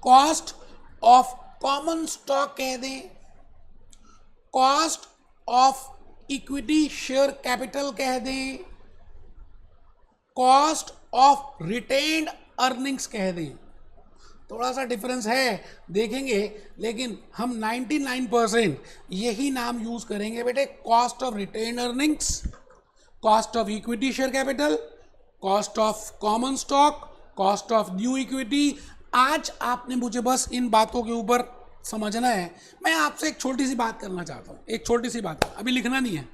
Cost of common stock कह दें, cost of equity share capital कह दें, कॉस्ट ऑफ रिटेन्ड अर्निंग्स कह दें। थोड़ा सा डिफरेंस है देखेंगे, लेकिन हम 99% यही नाम यूज करेंगे बेटे, cost of retained earnings, cost of equity share capital, cost of common stock, cost of new equity. आज आपने मुझे बस इन बातों के ऊपर समझना है। मैं आपसे एक छोटी सी बात करना चाहता हूँ, एक छोटी सी बात, अभी लिखना नहीं है,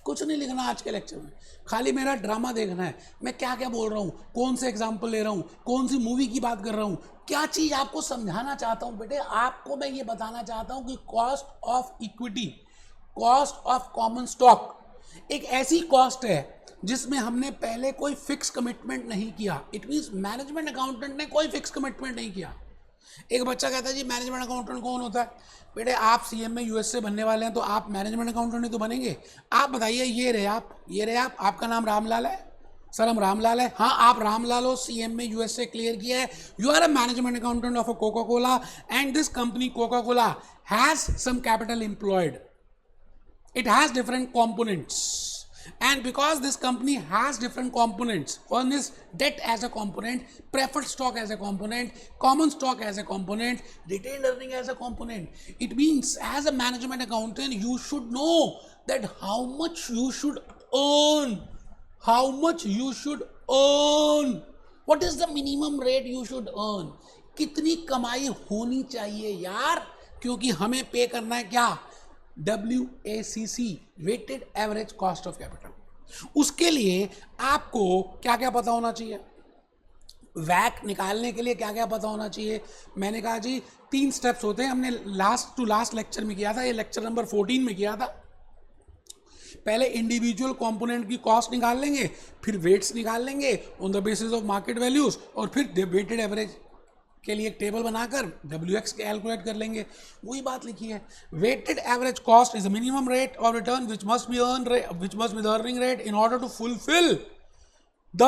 कुछ नहीं लिखना आज के लेक्चर में, खाली मेरा ड्रामा देखना है, मैं क्या क्या बोल रहा हूँ, कौन से एग्जाम्पल ले रहा हूँ, कौन सी मूवी की बात कर रहा हूँ, क्या चीज़ आपको समझाना चाहता हूँ बेटे। आपको मैं ये बताना चाहता हूँ कि cost of equity, cost of common stock एक ऐसी कॉस्ट है जिसमें हमने पहले कोई फिक्स कमिटमेंट नहीं किया। इट मीन्स मैनेजमेंट अकाउंटेंट ने कोई फिक्स कमिटमेंट नहीं किया। एक बच्चा कहता है जी मैनेजमेंट अकाउंटेंट कौन होता है? बेटे आप सीएम में यूएस से बनने वाले हैं तो आप मैनेजमेंट अकाउंटेंट ही तो बनेंगे। आप बताइए, ये रहे आप, आपका नाम रामलाल है? सर हम रामलाल है। हाँ आप रामलाल हो, सीएम में यूएस से क्लियर किया है, you are a management accountant of a Coca Cola and this company Coca Cola has some capital employed, it has different components, and because this company has different components, one is debt as a component, preferred stock as a component, common stock as a component, retained earning as a component. It means as a management accountant you should know that how much you should earn, what is the minimum rate you should earn, कितनी कमाई होनी चाहिए यार, क्योंकि हमें पे करना है क्या, WACC, weighted average cost of capital. उसके लिए आपको क्या क्या पता होना चाहिए, वैक निकालने के लिए क्या क्या पता होना चाहिए। मैंने कहा जी 3 स्टेप्स होते हैं, हमने लास्ट टू लास्ट लेक्चर में किया था, ये लेक्चर नंबर 14 में किया था। पहले इंडिविजुअल कंपोनेंट की कॉस्ट निकाल लेंगे, फिर वेट्स निकाल लेंगे on the basis of market values, और फिर वेटेड एवरेज के लिए एक टेबल बनाकर WX कैलकुलेट कर लेंगे। वही बात लिखी है, weighted average cost is minimum rate of return which must be the earning rate in order to fulfil the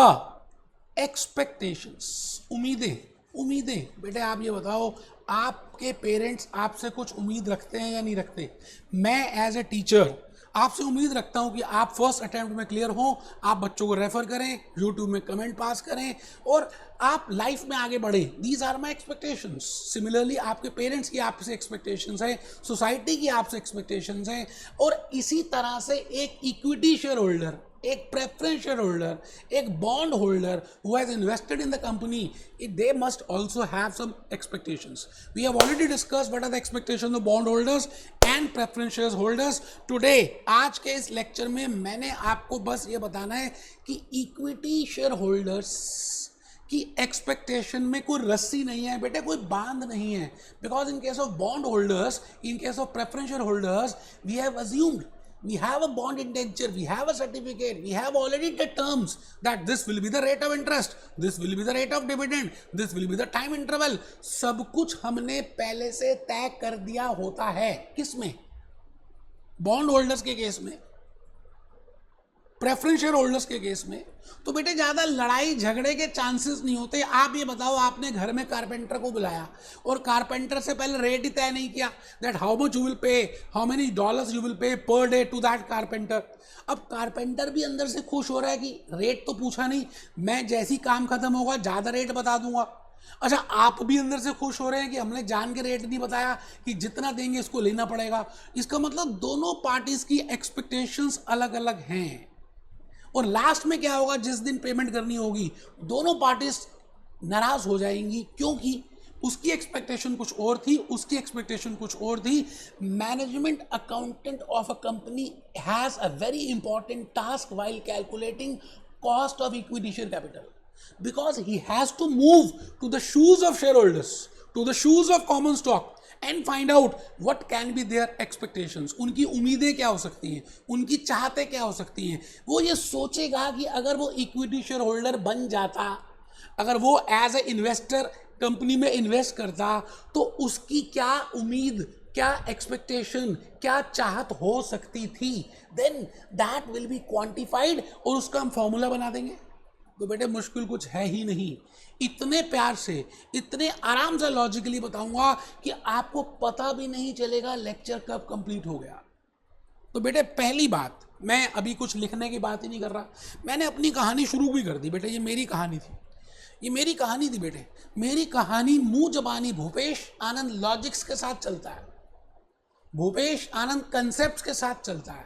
expectations. उम्मीदें बेटे आप ये बताओ, आपके पेरेंट्स आपसे कुछ उम्मीद रखते हैं या नहीं रखते? मैं एज ए टीचर आपसे उम्मीद रखता हूं कि आप फर्स्ट अटेम्प्ट में क्लियर हों, आप बच्चों को रेफर करें, यूट्यूब में कमेंट पास करें और आप लाइफ में आगे बढ़ें। These are my expectations. Similarly आपके पेरेंट्स की आपसे एक्सपेक्टेशंस हैं, सोसाइटी की आपसे एक्सपेक्टेशंस हैं, और इसी तरह से एक इक्विटी शेयर होल्डर, एक प्रेफरेंस शेयर होल्डर, एक bond holder who has invested in the company, they must also have some expectations. We have already discussed what are the expectations of bond holders and preference shares holders. Today, आज के इस lecture में मैंने आपको बस ये बताना है कि इक्विटी शेयर होल्डर्स की एक्सपेक्टेशन में कोई रस्सी नहीं है बेटे, कोई बांध नहीं है। Because in case of bond holders, in case of preference share holders, we have assumed, we have a bond indenture, we have a certificate, we have already the terms that this will be the rate of interest, this will be the rate of dividend, this will be the time interval। सब कुछ हमने पहले से तय कर दिया होता है। किसमें? बॉन्ड होल्डर्स के केस में, प्रेफरेंस शेयर होल्डर्स के केस में। तो बेटे ज़्यादा लड़ाई झगड़े के चांसेस नहीं होते। आप ये बताओ, आपने घर में कारपेंटर को बुलाया और कारपेंटर से पहले रेट ही तय नहीं किया, that how much you will pay, how many dollars you will pay per day to that carpenter. अब कारपेंटर भी अंदर से खुश हो रहा है कि रेट तो पूछा नहीं, मैं जैसी काम खत्म होगा ज़्यादा रेट बता दूंगा। अच्छा, आप भी अंदर से खुश हो रहे हैं कि हमने जान के रेट नहीं बताया कि जितना देंगे इसको लेना पड़ेगा। इसका मतलब दोनों पार्टीज की एक्सपेक्टेशंस अलग अलग हैं। और लास्ट में क्या होगा, जिस दिन पेमेंट करनी होगी दोनों पार्टीज नाराज हो जाएंगी, क्योंकि उसकी एक्सपेक्टेशन कुछ और थी, उसकी एक्सपेक्टेशन कुछ और थी। Management accountant of a company has a very important task while calculating cost of equity share capital, because he has to move to the shoes of shareholders, to the shoes of common stock and find out what can be their expectations। उनकी उम्मीदें क्या हो सकती हैं, उनकी चाहतें क्या हो सकती हैं। वो ये सोचेगा कि अगर वो इक्विटी शेयर होल्डर बन जाता, अगर वो एज ए इन्वेस्टर कंपनी में इन्वेस्ट करता, तो उसकी क्या उम्मीद, क्या एक्सपेक्टेशन, क्या चाहत हो सकती थी। Then that will be quantified और उसका हम फॉर्मूला बना देंगे। तो बेटे मुश्किल कुछ है ही नहीं। इतने प्यार से, इतने आराम से लॉजिकली बताऊंगा कि आपको पता भी नहीं चलेगा लेक्चर कब कंप्लीट हो गया। तो बेटे पहली बात, मैं अभी कुछ लिखने की बात ही नहीं कर रहा, मैंने अपनी कहानी शुरू भी कर दी बेटे। ये मेरी कहानी थी, ये मेरी कहानी थी बेटे। मेरी कहानी मुंह जबानी भूपेश आनंद लॉजिक्स के साथ चलता है, भूपेश आनंद कंसेप्ट्स के साथ चलता है।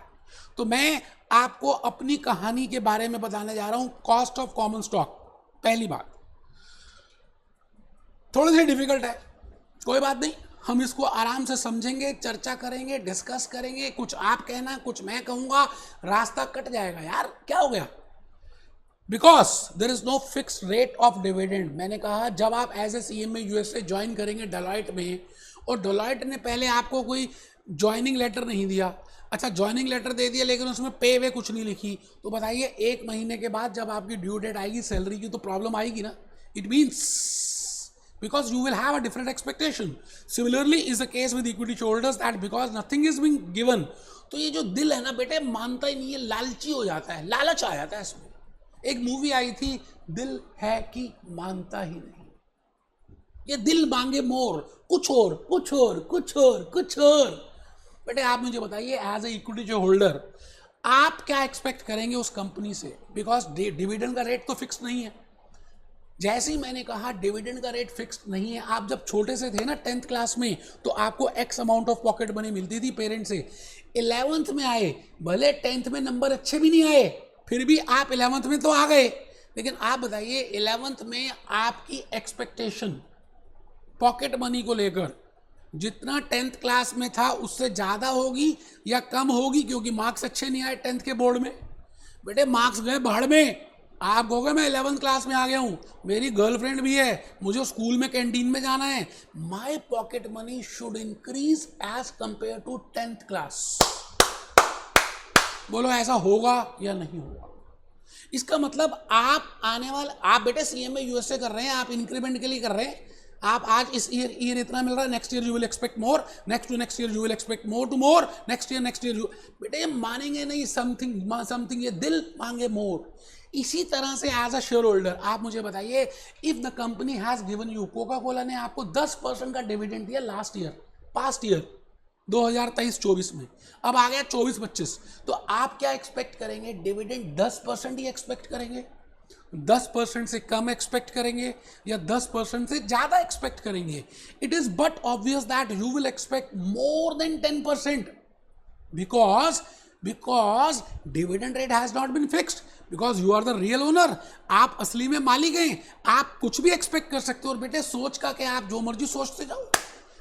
तो मैं आपको अपनी कहानी के बारे में बताने जा रहा हूं, कॉस्ट ऑफ कॉमन स्टॉक। पहली बात थोड़ी सी डिफिकल्ट है, कोई बात नहीं, हम इसको आराम से समझेंगे, चर्चा करेंगे, डिस्कस करेंगे, कुछ आप कहना कुछ मैं कहूंगा, रास्ता कट जाएगा। यार क्या हो गया? Because there is no fix rate of dividend. मैंने कहा जब आप as a CMA USA join करेंगे डेलॉयट में, और डेलॉयट ने पहले आपको कोई ज्वाइनिंग लेटर नहीं दिया, अच्छा ज्वाइनिंग लेटर दे दिया लेकिन उसमें पे वे कुछ नहीं लिखी, तो बताइए 1 महीने के बाद जब आपकी ड्यू डेट आएगी सैलरी की तो प्रॉब्लम आएगी ना। It means because you will have a different expectation. Similarly is the case with equity shareholders that because nothing is being given, तो ये जो दिल है ना बेटे मानता ही नहीं है, लालची हो जाता है, लालच आ जाता है इसमें। एक मूवी आई थी दिल है कि मानता ही नहीं, ये दिल मांगे मोर, कुछ और कुछ और कुछ और कुछ और। बेटे आप मुझे बताइए as a equity share holder आप क्या एक्सपेक्ट करेंगे उस कंपनी से, बिकॉज डिविडेंड का रेट तो फिक्स नहीं है। जैसे ही मैंने कहा डिविडेंड का रेट फिक्स नहीं है, आप जब छोटे से थे ना 10th क्लास में, तो आपको x amount of pocket money मिलती थी पेरेंट्स से। 11th में आए, भले 10th में नंबर अच्छे भी नहीं आए, फिर भी आप 11th में तो आ गए, लेकिन आप बताइए 11th में आपकी एक्सपेक्टेशन पॉकेट मनी को लेकर जितना 10th क्लास में था उससे ज़्यादा होगी या कम होगी, क्योंकि मार्क्स अच्छे नहीं आए 10th के बोर्ड में। बेटे मार्क्स गए भाड़ में, आप कहोगे मैं 11th क्लास में आ गया हूँ, मेरी गर्लफ्रेंड भी है, मुझे स्कूल में कैंटीन में जाना है, my pocket money should increase as compare to 10th class. बोलो ऐसा होगा या नहीं होगा? इसका मतलब आप आने वाले, आप बेटे CMA USA कर रहे हैं, आप इंक्रीमेंट के लिए कर रहे हैं, आप आज इस ईयर इतना मिल रहा है, next year you will expect more, next year you will expect more to more, next year बेटे ये मानेंगे नहीं, समथिंग ये दिल मांगे मोर। इसी तरह से एज अ शेयर होल्डर आप मुझे बताइए, if the company has given you, Coca Cola ने आपको 10% का डिविडेंड दिया लास्ट ईयर, पास्ट ईयर 2023-24 में, अब आ गया 24-25, तो आप क्या एक्सपेक्ट करेंगे? डिविडेंड 10% ही एक्सपेक्ट करेंगे, 10% से कम एक्सपेक्ट करेंगे या 10% से ज्यादा एक्सपेक्ट करेंगे? It is but obvious that you will expect more than 10%, because dividend rate has not been fixed, because you are the real owner, आप असली में मालिक हैं, आप कुछ भी एक्सपेक्ट कर सकते हो। और बेटे सोच का क्या, आप जो मर्जी सोचते जाओ,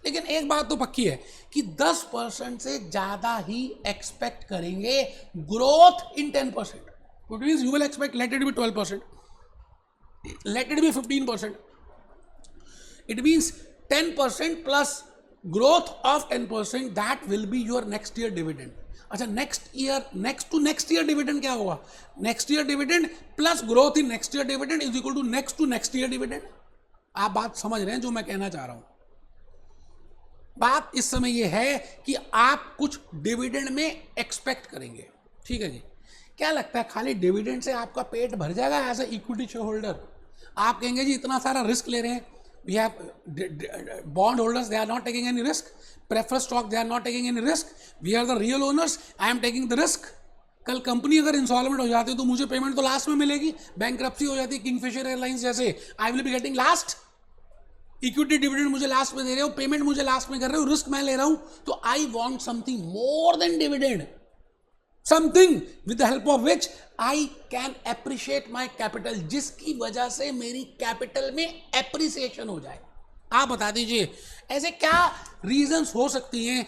लेकिन एक बात तो पक्की है कि 10% से ज्यादा ही एक्सपेक्ट करेंगे growth in 10%, which means you will expect, let it be 12%, let it be 15%, it means 10% plus growth of 10%, that will be your next year dividend. अच्छा next year dividend क्या होगा? next year dividend plus growth in next year dividend is equal to next year dividend. आप बात समझ रहे हैं जो मैं कहना चाह रहा हूं? बात इस समय यह है कि आप कुछ डिविडेंड में एक्सपेक्ट करेंगे, ठीक है जी। क्या लगता है खाली डिविडेंड से आपका पेट भर जाएगा as a equity share holder? आप कहेंगे जी इतना सारा रिस्क ले रहे हैं, we have bond holders, they are not taking any risk, preference stock they are not taking any risk, we are the real owners, I am taking the risk. कल company अगर इंसॉल्वेंट हो जाती है तो मुझे पेमेंट तो last में मिलेगी, बैंकरप्सी हो जाती है किंगफिशर एयरलाइंस जैसे, I will be getting last, equity dividend मुझे लास्ट में दे रहे हो, पेमेंट मुझे लास्ट में कर रहे हो, रिस्क मैं ले रहा हूं, तो I want something more than dividend, something with the help of which I can appreciate my capital, जिसकी वजह से मेरी कैपिटल में एप्रिसिएशन हो जाए। आप बता दीजिए ऐसे क्या रीजंस हो सकती हैं?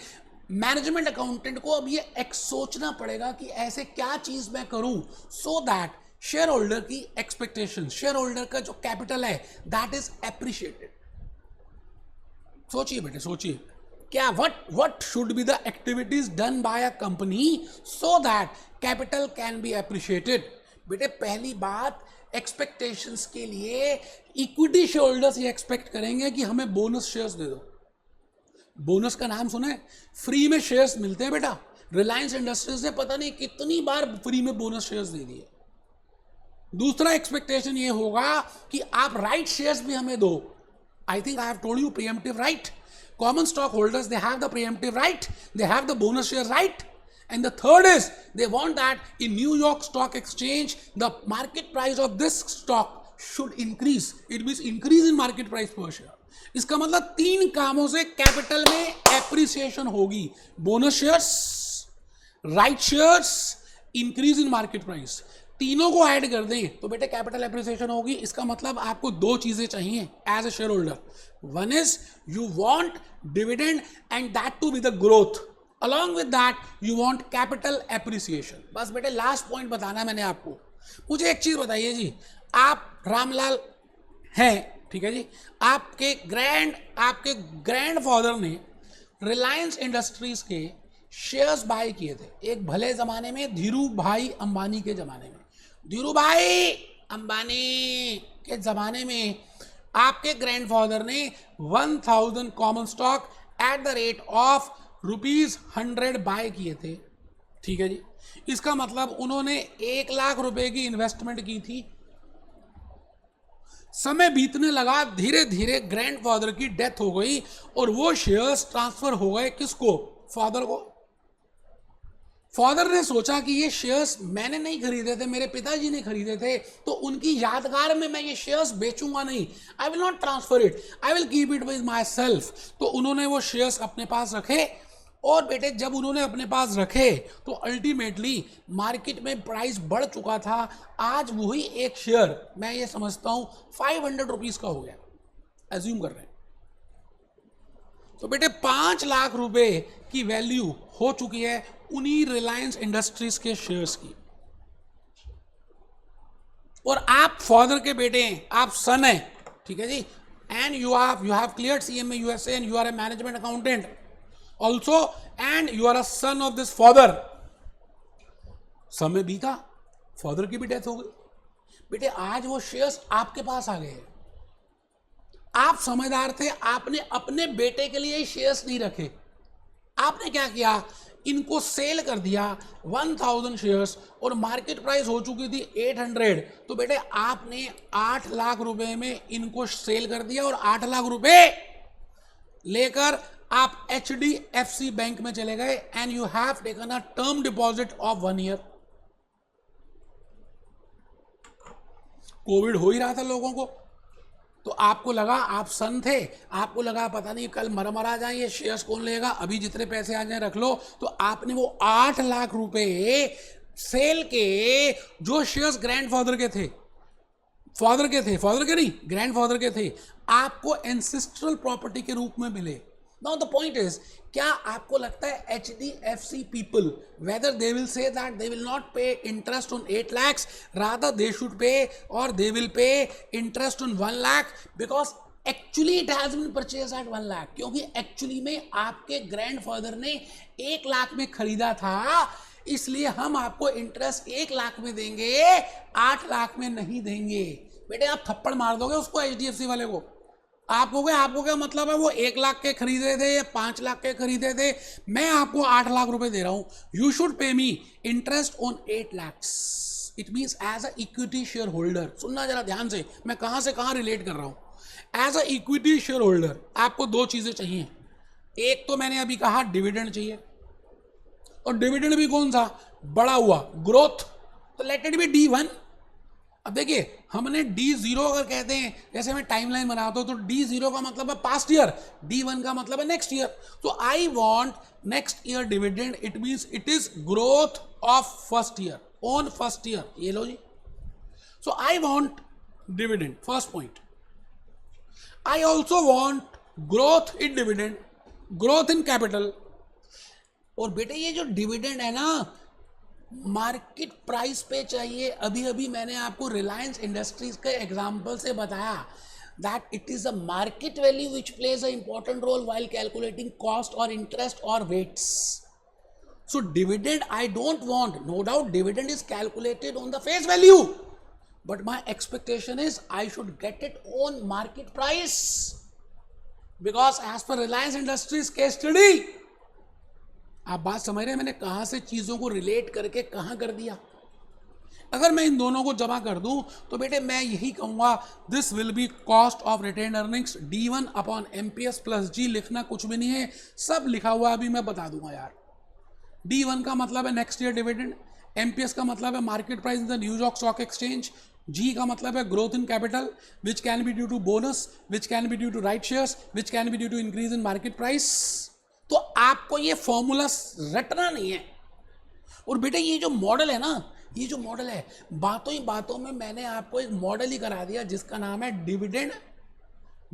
मैनेजमेंट अकाउंटेंट को अब ये एक सोचना पड़ेगा कि ऐसे क्या चीज मैं करूं सो दैट शेयर होल्डर की एक्सपेक्टेशन, शेयर होल्डर का जो कैपिटल है दैट इज एप्रिशिएटेड। सोचिए बेटे सोचिए, क्या what should be the activities done by a company so that capital can be appreciated? बेटे पहली बात, एक्सपेक्टेशंस के लिए इक्विटी शेयर होल्डर्स ये एक्सपेक्ट करेंगे कि हमें बोनस शेयर्स दे दो। बोनस का नाम सुना है? फ्री में शेयर्स मिलते हैं बेटा। रिलायंस इंडस्ट्रीज ने पता नहीं कितनी बार फ्री में बोनस शेयर्स दे दिए। दूसरा एक्सपेक्टेशन ये होगा कि आप राइट शेयर्स भी हमें दो. I think I have told you pre-emptive right. Common stock holders, they have the preemptive right, they have the bonus share right, and the third is they want that in New York Stock Exchange the market price of this stock should increase. It means increase in market price per share. इसका मतलब 3 कामों से capital में appreciation होगी. Bonus shares, right shares, increase in market price. तीनों को add कर दें तो बेटे कैपिटल एप्रिसिएशन होगी. इसका मतलब आपको 2 चीजें चाहिए as a share holder. One is you want dividend and that to be the growth. Along with that you want capital appreciation. बस बेटे लास्ट पॉइंट बताना है मैंने आपको. मुझे एक चीज बताइए जी, आप रामलाल हैं, ठीक है जी, आपके ग्रैंडफादर ने रिलायंस इंडस्ट्रीज के शेयर्स बाय किए थे एक भले जमाने में, धीरू भाई अंबानी के जमाने में. धीरू भाई अंबानी के जमाने में आपके ग्रैंडफादर ने 1000 common stock at the rate of ₹100 buy किए थे. ठीक है जी. इसका मतलब उन्होंने 1 लाख रुपए की इन्वेस्टमेंट की थी. समय बीतने लगा, धीरे धीरे ग्रैंडफादर की डेथ हो गई और वो शेयर्स ट्रांसफर हो गए किसको? फादर को. फादर ने सोचा कि ये शेयर्स मैंने नहीं खरीदे थे, मेरे पिताजी ने खरीदे थे, तो उनकी यादगार में मैं ये शेयर्स बेचूंगा नहीं. I will not transfer it, I will keep it with my self. तो उन्होंने वो शेयर्स अपने पास रखे. और बेटे जब उन्होंने अपने पास रखे तो अल्टीमेटली मार्केट में प्राइस बढ़ चुका था. आज वही एक शेयर मैं ये समझता हूं 500 रुपीज का हो गया, एज्यूम कर रहे हैं. तो बेटे 5 लाख रुपए की वैल्यू हो चुकी है उन्हीं रिलायंस इंडस्ट्रीज के शेयर्स की. और आप फादर के बेटे हैं, आप सन हैं, ठीक है जी. And you have cleared CMA USA and you are a management accountant also and you are a son of this father. समय बीता, फादर की भी डेथ हो गई. बेटे आज वो शेयर्स आपके पास आ गए. आप समझदार थे, आपने अपने बेटे के लिए शेयर्स नहीं रखे. आपने क्या किया? इनको सेल कर दिया 1000 शेयर्स और मार्केट प्राइस हो चुकी थी 800. तो बेटे आपने 8 लाख रुपए में इनको सेल कर दिया और 8 लाख रुपए लेकर आप HDFC बैंक में चले गए and you have taken a term deposit of 1 year. Covid हो ही रहा था लोगों को, तो आपको लगा, आप सन थे, आपको लगा पता नहीं कल मरा जाए, ये शेयर्स कौन लेगा, अभी जितने पैसे आ जाए रख लो. तो आपने वो 8 लाख रुपए सेल के, जो शेयर्स ग्रैंडफादर के थे, फादर के नहीं, ग्रैंडफादर के थे, आपको एंसेस्ट्रल प्रॉपर्टी के रूप में मिले. नाउ द पॉइंट इज, क्या आपको लगता है HDFC people whether they will say that they will not pay interest on 8 lakhs, rather they should pay or they will pay interest on 1 lakh because actually it has been purchased at 1 lakh. क्योंकि actually में आपके grandfather ने 1 लाख में खरीदा था, इसलिए हम आपको इंटरेस्ट 1 लाख में देंगे, 8 लाख में नहीं देंगे. बेटे आप थप्पड़ मार दोगे उसको, HDFC वाले को. आपको क्या मतलब है? वो 1 लाख के खरीदे थे या 5 लाख के खरीदे थे, मैं आपको 8 लाख रुपए दे रहा हूं. You should pay me interest on 8 lakhs. It means as a equity share holder. सुनना जरा ध्यान से, मैं कहां से कहां रिलेट कर रहा हूं. As a equity share holder आपको 2 चीजें चाहिए. एक तो मैंने अभी कहा डिविडेंड चाहिए, और डिविडेंड भी कौन सा? बड़ा हुआ ग्रोथ. तो लेट इट बी D1. अब देखिए, हमने D0 अगर कहते हैं, जैसे मैं टाइमलाइन बनाता हूं, तो D0 का मतलब है पास्ट ईयर, D1 का मतलब है नेक्स्ट ईयर. तो I want next year dividend, it means it is growth of first year on first year. ये लो जी. So I want dividend, first point. I also want growth in dividend, growth in capital. और बेटे ये जो dividend है ना, market price पे चाहिए. अभी अभी मैंने आपको रिलायंस इंडस्ट्रीज के एग्जांपल से बताया that it is a market value which plays a important role while calculating cost और इंटरेस्ट और weights. So dividend I don't want, no doubt dividend is calculated on the face value, but my expectation is I should get it on market price, because as per Reliance industries case study. आप बात समझ रहे हैं मैंने कहां से चीजों को रिलेट करके कहां कर दिया. अगर मैं इन दोनों को जमा कर दूं तो बेटे मैं यही कहूंगा this will be cost of retain earnings D1 upon MPS plus G। लिखना कुछ भी नहीं है, सब लिखा हुआ अभी मैं बता दूंगा यार। D1 का मतलब है नेक्स्ट ईयर डिविडेंड, MPS का मतलब है market price in the New York Stock Exchange, G का मतलब है growth in capital which can be due to bonus, which can be due to right shares, which can be due to increase in market price. तो आपको ये formula रटना नहीं है। और बेटे ये जो मॉडल है ना, ये जो मॉडल है, बातों ही बातों में मैंने आपको एक मॉडल ही करा दिया जिसका नाम है dividend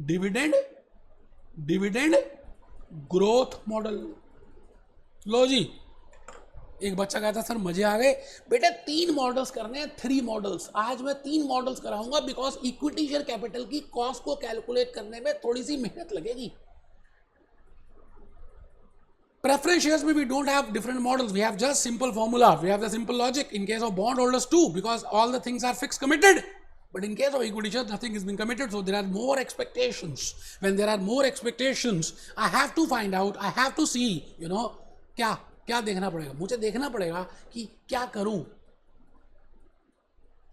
dividend dividend growth model. लो जी, एक बच्चा कहता सर मजे आ गए। बेटे 3 मॉडल्स करने हैं, 3 मॉडल्स। आज मैं 3 मॉडल्स कराऊंगा बिकॉज इक्विटी शेयर कैपिटल की कॉस्ट को कैलकुलेट करने में थोड़ी सी मेहनत लगेगी। Preference shares में we don't have different models, we have just simple formula, we have the simple logic. In case of bond holders too, because all the things are fixed committed. But in case of equity shares, nothing has been committed, so there are more expectations. When there are more expectations, I have to find out, I have to see, you know, क्या क्या देखना पड़ेगा, मुझे देखना पड़ेगा कि क्या करूं।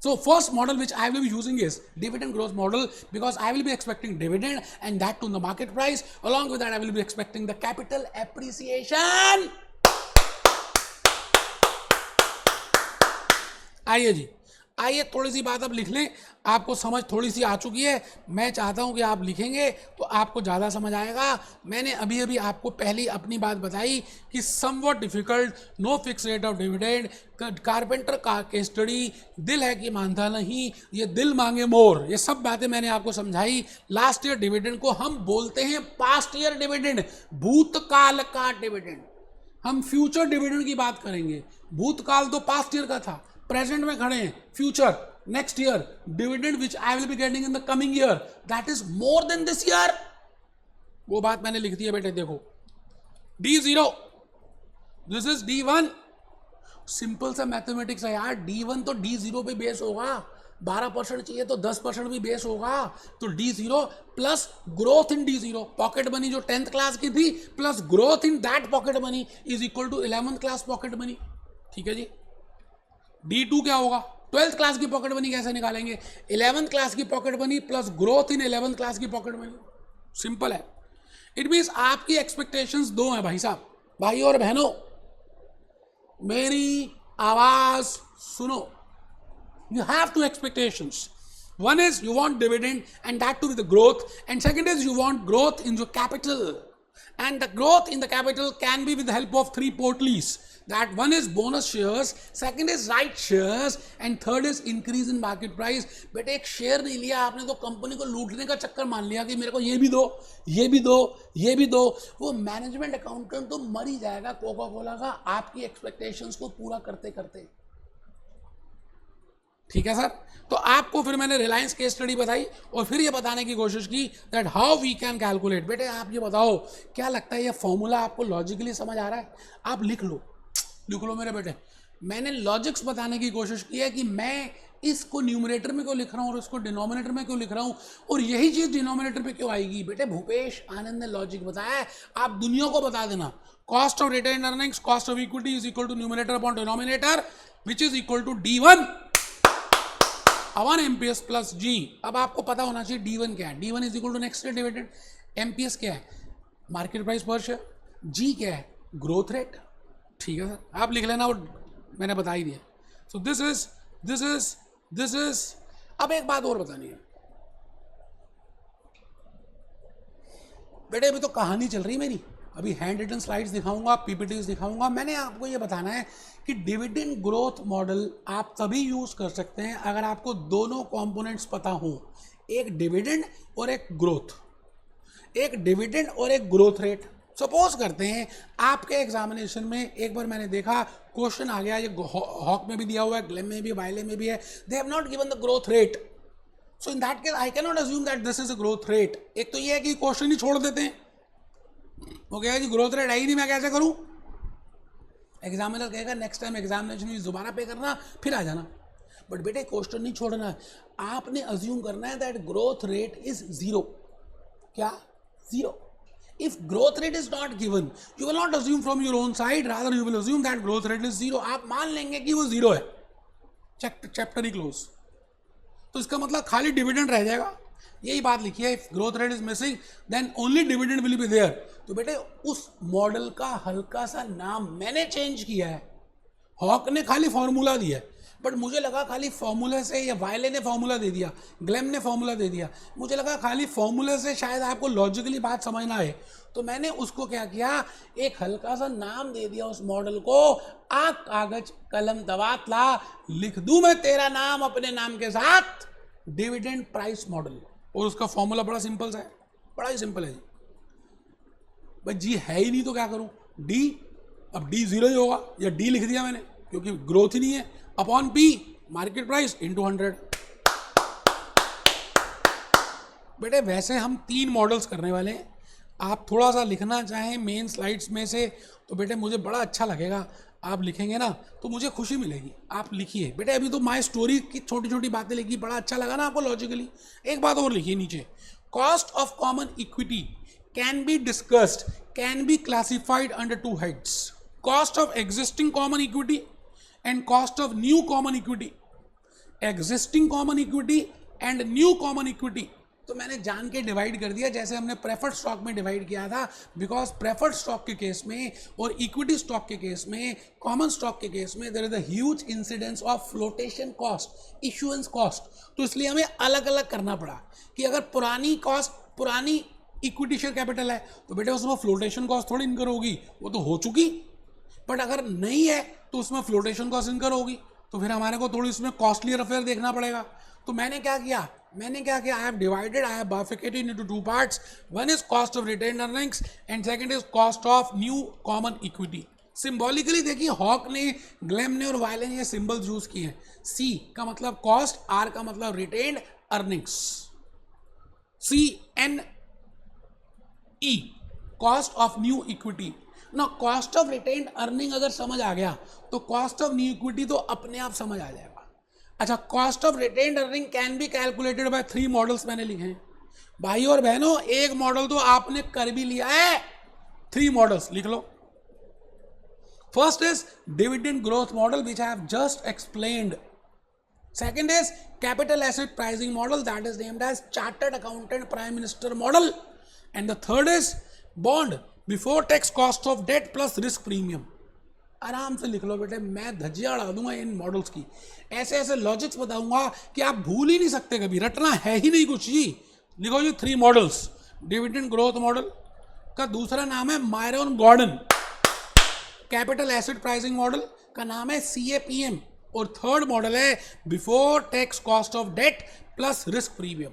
So first model which I will be using is dividend growth model because I will be expecting dividend and that to the market price. Along with that I will be expecting the capital appreciation. आइए जी, आइए थोड़ी सी बात अब लिख लें, आपको समझ थोड़ी सी आ चुकी है। मैं चाहता हूं कि आप लिखेंगे तो आपको ज़्यादा समझ आएगा। मैंने अभी अभी आपको पहली अपनी बात बताई कि somewhat difficult, no fix rate of dividend, carpenter का केस स्टडी, दिल है कि मानता नहीं, ये दिल मांगे मोर, ये सब बातें मैंने आपको समझाई। लास्ट ईयर डिविडेंड को हम बोलते हैं पास्ट ईयर डिविडेंड, भूतकाल का डिविडेंड। हम फ्यूचर डिविडेंड की बात करेंगे, भूतकाल तो पास्ट ईयर का था, प्रेजेंट में खड़े हैं, future next year dividend which I will be getting in the coming year that is more than this year. वो बात मैंने लिख दी है बेटे, देखो D0 this is D1। Simple सा मैथमेटिक्स है यार, D1 तो D0 पे बेस होगा, 12% चाहिए तो 10% भी बेस होगा, तो D0 plus growth in D0, pocket money जो 10th क्लास की थी plus growth in that pocket money is equal to 11th class pocket money. ठीक है जी। D2 क्या होगा, 12th क्लास की पॉकेट मनी कैसे निकालेंगे, 11th क्लास की पॉकेट मनी प्लस ग्रोथ इन 11th क्लास की पॉकेट मनी। सिंपल है। इट मीन्स आपकी एक्सपेक्टेशंस 2 हैं भाई साहब, भाई और बहनों मेरी आवाज सुनो। You have 2 expectations. One is you want dividend and that too with the growth, and second is you want growth in your capital, and the growth in the capital can be with the help of 3 portfolios. That one is bonus shares, second is right shares, and third is increase in market price. बेटे एक share नहीं लिया आपने तो company को लूटने का चक्कर मान लिया कि मेरे को ये भी दो, ये भी दो, ये भी दो। वो मैनेजमेंट अकाउंटेंट तो मर ही जाएगा कोका कोला का आपकी एक्सपेक्टेशंस को पूरा करते करते। ठीक है सर। तो आपको फिर मैंने रिलायंस केस स्टडी बताई और फिर ये बताने की कोशिश की that how we can calculate. बेटे आप ये बताओ क्या लगता है ये फॉर्मूला आपको लॉजिकली समझ आ रहा है? आप लिख लो मेरे बेटे। मैंने लॉजिक्स बताने की कोशिश की है कि मैं इसको न्यूमरेटर में क्यों लिख रहा हूँ और इसको डिनोमिनेटर में क्यों लिख रहा हूँ, और यही चीज़ डिनोमिनेटर पे क्यों आएगी। बेटे भूपेश आनंद ने लॉजिक बताया है, आप दुनिया को बता देना। Cost of retain earnings, cost of equity is equal to numerator upon denominator which is equal to D1 upon MPS plus G। अब आपको पता होना चाहिए D1 क्या है। D1 is equal to next year dividend, MPS क्या है market price per share, G क्या है ग्रोथ रेट। ठीक है सर, आप लिख लेना, वो मैंने बता ही दिया। सो दिस इज अब एक बात और बतानी है बेटे, अभी तो कहानी चल रही मेरी, अभी हैंड रिटन स्लाइड्स दिखाऊंगा, PPTs दिखाऊंगा। मैंने आपको ये बताना है कि डिविडेंड ग्रोथ मॉडल आप तभी यूज कर सकते हैं अगर आपको दोनों कंपोनेंट्स पता हो, एक डिविडेंड और एक ग्रोथ, एक डिविडेंड और एक ग्रोथ रेट। सपोज करते हैं आपके एग्जामिनेशन में एक बार मैंने देखा क्वेश्चन आ गया, ये हॉक में भी दिया हुआ है, ग्लेम में भी, वाइले में भी है, they have not given the growth rate. So in that case I can not assume that this is a growth rate. एक तो ये है कि क्वेश्चन ही छोड़ देते हैं, वो कहेगा जी ग्रोथ रेट है ही नहीं, मैं कैसे करूं। एग्जामिनर कहेगा नेक्स्ट टाइम एग्जामिनेशन में दोबारा पे करना, फिर आ जाना। बट बेटे क्वेश्चन नहीं छोड़ना है, आपने अज्यूम करना है दैट ग्रोथ रेट इज 0। क्या 0? If growth rate is not given, you will not assume from your own side, rather you will assume that growth rate is 0. आप मान लेंगे कि वो 0 है। चैप्टर ही क्लोज। तो इसका मतलब खाली डिविडेंड रह जाएगा, यही बात लिखी है, if growth rate is missing then only dividend will be there. तो बेटे उस मॉडल का हल्का सा नाम मैंने चेंज किया है, हॉक ने खाली फॉर्मूला दिया है, बट मुझे लगा खाली फॉर्मूले से, या वायले ने फॉर्मूला दे दिया, ग्लेम ने फॉर्मूला दे दिया, मुझे लगा खाली फॉर्मूले से शायद आपको लॉजिकली बात समझना है, तो मैंने उसको क्या किया, एक हल्का सा नाम दे दिया उस मॉडल को, आ कागज कलम दवात ला, लिख दूं मैं तेरा नाम अपने नाम के साथ, डिविडेंड प्राइस मॉडल। और उसका फॉर्मूला बड़ा सिंपल सा है, बड़ा ही सिंपल है जी। भाई जी है ही नहीं तो क्या करूं, डी, अब डी जीरो ही होगा, या डी लिख दिया मैंने क्योंकि ग्रोथ ही नहीं है, upon P market price into 100। बेटे वैसे हम 3 मॉडल्स करने वाले हैं, आप थोड़ा सा लिखना चाहें मेन स्लाइड्स में से तो बेटे मुझे बड़ा अच्छा लगेगा, आप लिखेंगे ना तो मुझे खुशी मिलेगी, आप लिखिए बेटे। अभी तो माय स्टोरी की छोटी छोटी बातें लिखी, बड़ा अच्छा लगा ना आपको लॉजिकली। एक बात और लिखिए नीचे, cost of common equity can be discussed, can be classified under 2 heads, cost of existing common equity and cost of new common equity. Existing common equity and new common equity तो मैंने जान के divide कर दिया, जैसे हमने preferred stock में divide किया था, बिकॉज प्रेफर्ड स्टॉक के केस में और इक्विटी स्टॉक के केस में, कॉमन स्टॉक के केस में there is a huge incidence of flotation cost, issuance cost. तो इसलिए हमें अलग अलग करना पड़ा कि अगर पुरानी कॉस्ट, पुरानी इक्विटी शेयर कैपिटल है तो बेटे उसमें फ्लोटेशन कॉस्ट थोड़ी इनकर होगी, वो तो हो चुकी, बट अगर नहीं है तो उसमें फ्लोटेशन कॉस्ट इनकर होगी, तो फिर हमारे को थोड़ी उसमें कॉस्टलियर अफेयर देखना पड़ेगा। तो मैंने क्या किया, I have divided, I have bifurcated into 2 parts, one is cost of retained earnings and second is cost of new common equity. Symbolically देखिए, हॉक ने, ग्लेम ने और वायले ने ये सिंबल्स यूज किए हैं, सी का मतलब कॉस्ट, आर का मतलब retained earnings, CNE cost of new equity ना। कॉस्ट ऑफ रिटेन्ड अर्निंग अगर समझ आ गया तो कॉस्ट ऑफ न्यू इक्विटी तो अपने आप समझ आ जाएगा। अच्छा, cost of retained earning can be calculated by 3 models मैंने लिखे हैं। भाई और बहनों, एक मॉडल तो आपने कर भी लिया है, 3 मॉडल्स लिख लो। First is dividend growth model which I have just explained. Second is capital asset pricing model, that is named as chartered accountant prime minister model. And the third is bond before tax cost of debt plus risk premium. आराम से लिख लो बेटे, मैं धज्जियां उड़ा दूंगा इन models की, ऐसे ऐसे लॉजिक्स बताऊंगा कि आप भूल ही नहीं सकते कभी, रटना है ही नहीं कुछ जी। लिखो जी 3 मॉडल्स। डिविडेंड ग्रोथ मॉडल का दूसरा नाम है Myron Gordon, capital asset pricing model का नाम है CAPM, और थर्ड मॉडल है before tax cost of debt plus risk premium.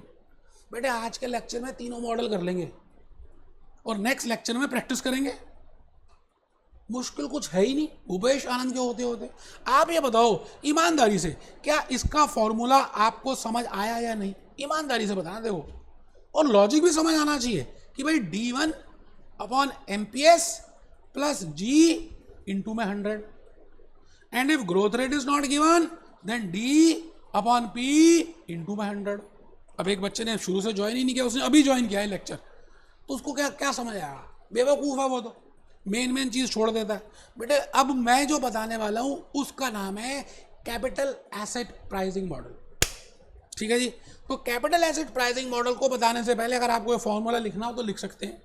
बेटे आज के लेक्चर में तीनों मॉडल कर लेंगे और नेक्स्ट लेक्चर में प्रैक्टिस करेंगे, मुश्किल कुछ है ही नहीं भूपेश आनंद के होते होते। आप ये बताओ ईमानदारी से, क्या इसका फॉर्मूला आपको समझ आया या नहीं, ईमानदारी से बताना। देखो, और लॉजिक भी समझ आना चाहिए कि भाई D1 upon MPS plus G into में 100, and if growth rate is not given then D upon P into 100। अब एक बच्चे ने शुरू से ज्वाइन ही नहीं किया, उसने अभी ज्वाइन किया है लेक्चर, तो उसको क्या क्या समझ आया, बेवकूफ़ है वो, तो मेन चीज़ छोड़ देता है। बेटे अब मैं जो बताने वाला हूँ उसका नाम है कैपिटल एसेट प्राइसिंग मॉडल, ठीक है जी। तो कैपिटल एसेट प्राइसिंग मॉडल को बताने से पहले अगर आपको फॉर्मूला लिखना हो तो लिख सकते हैं,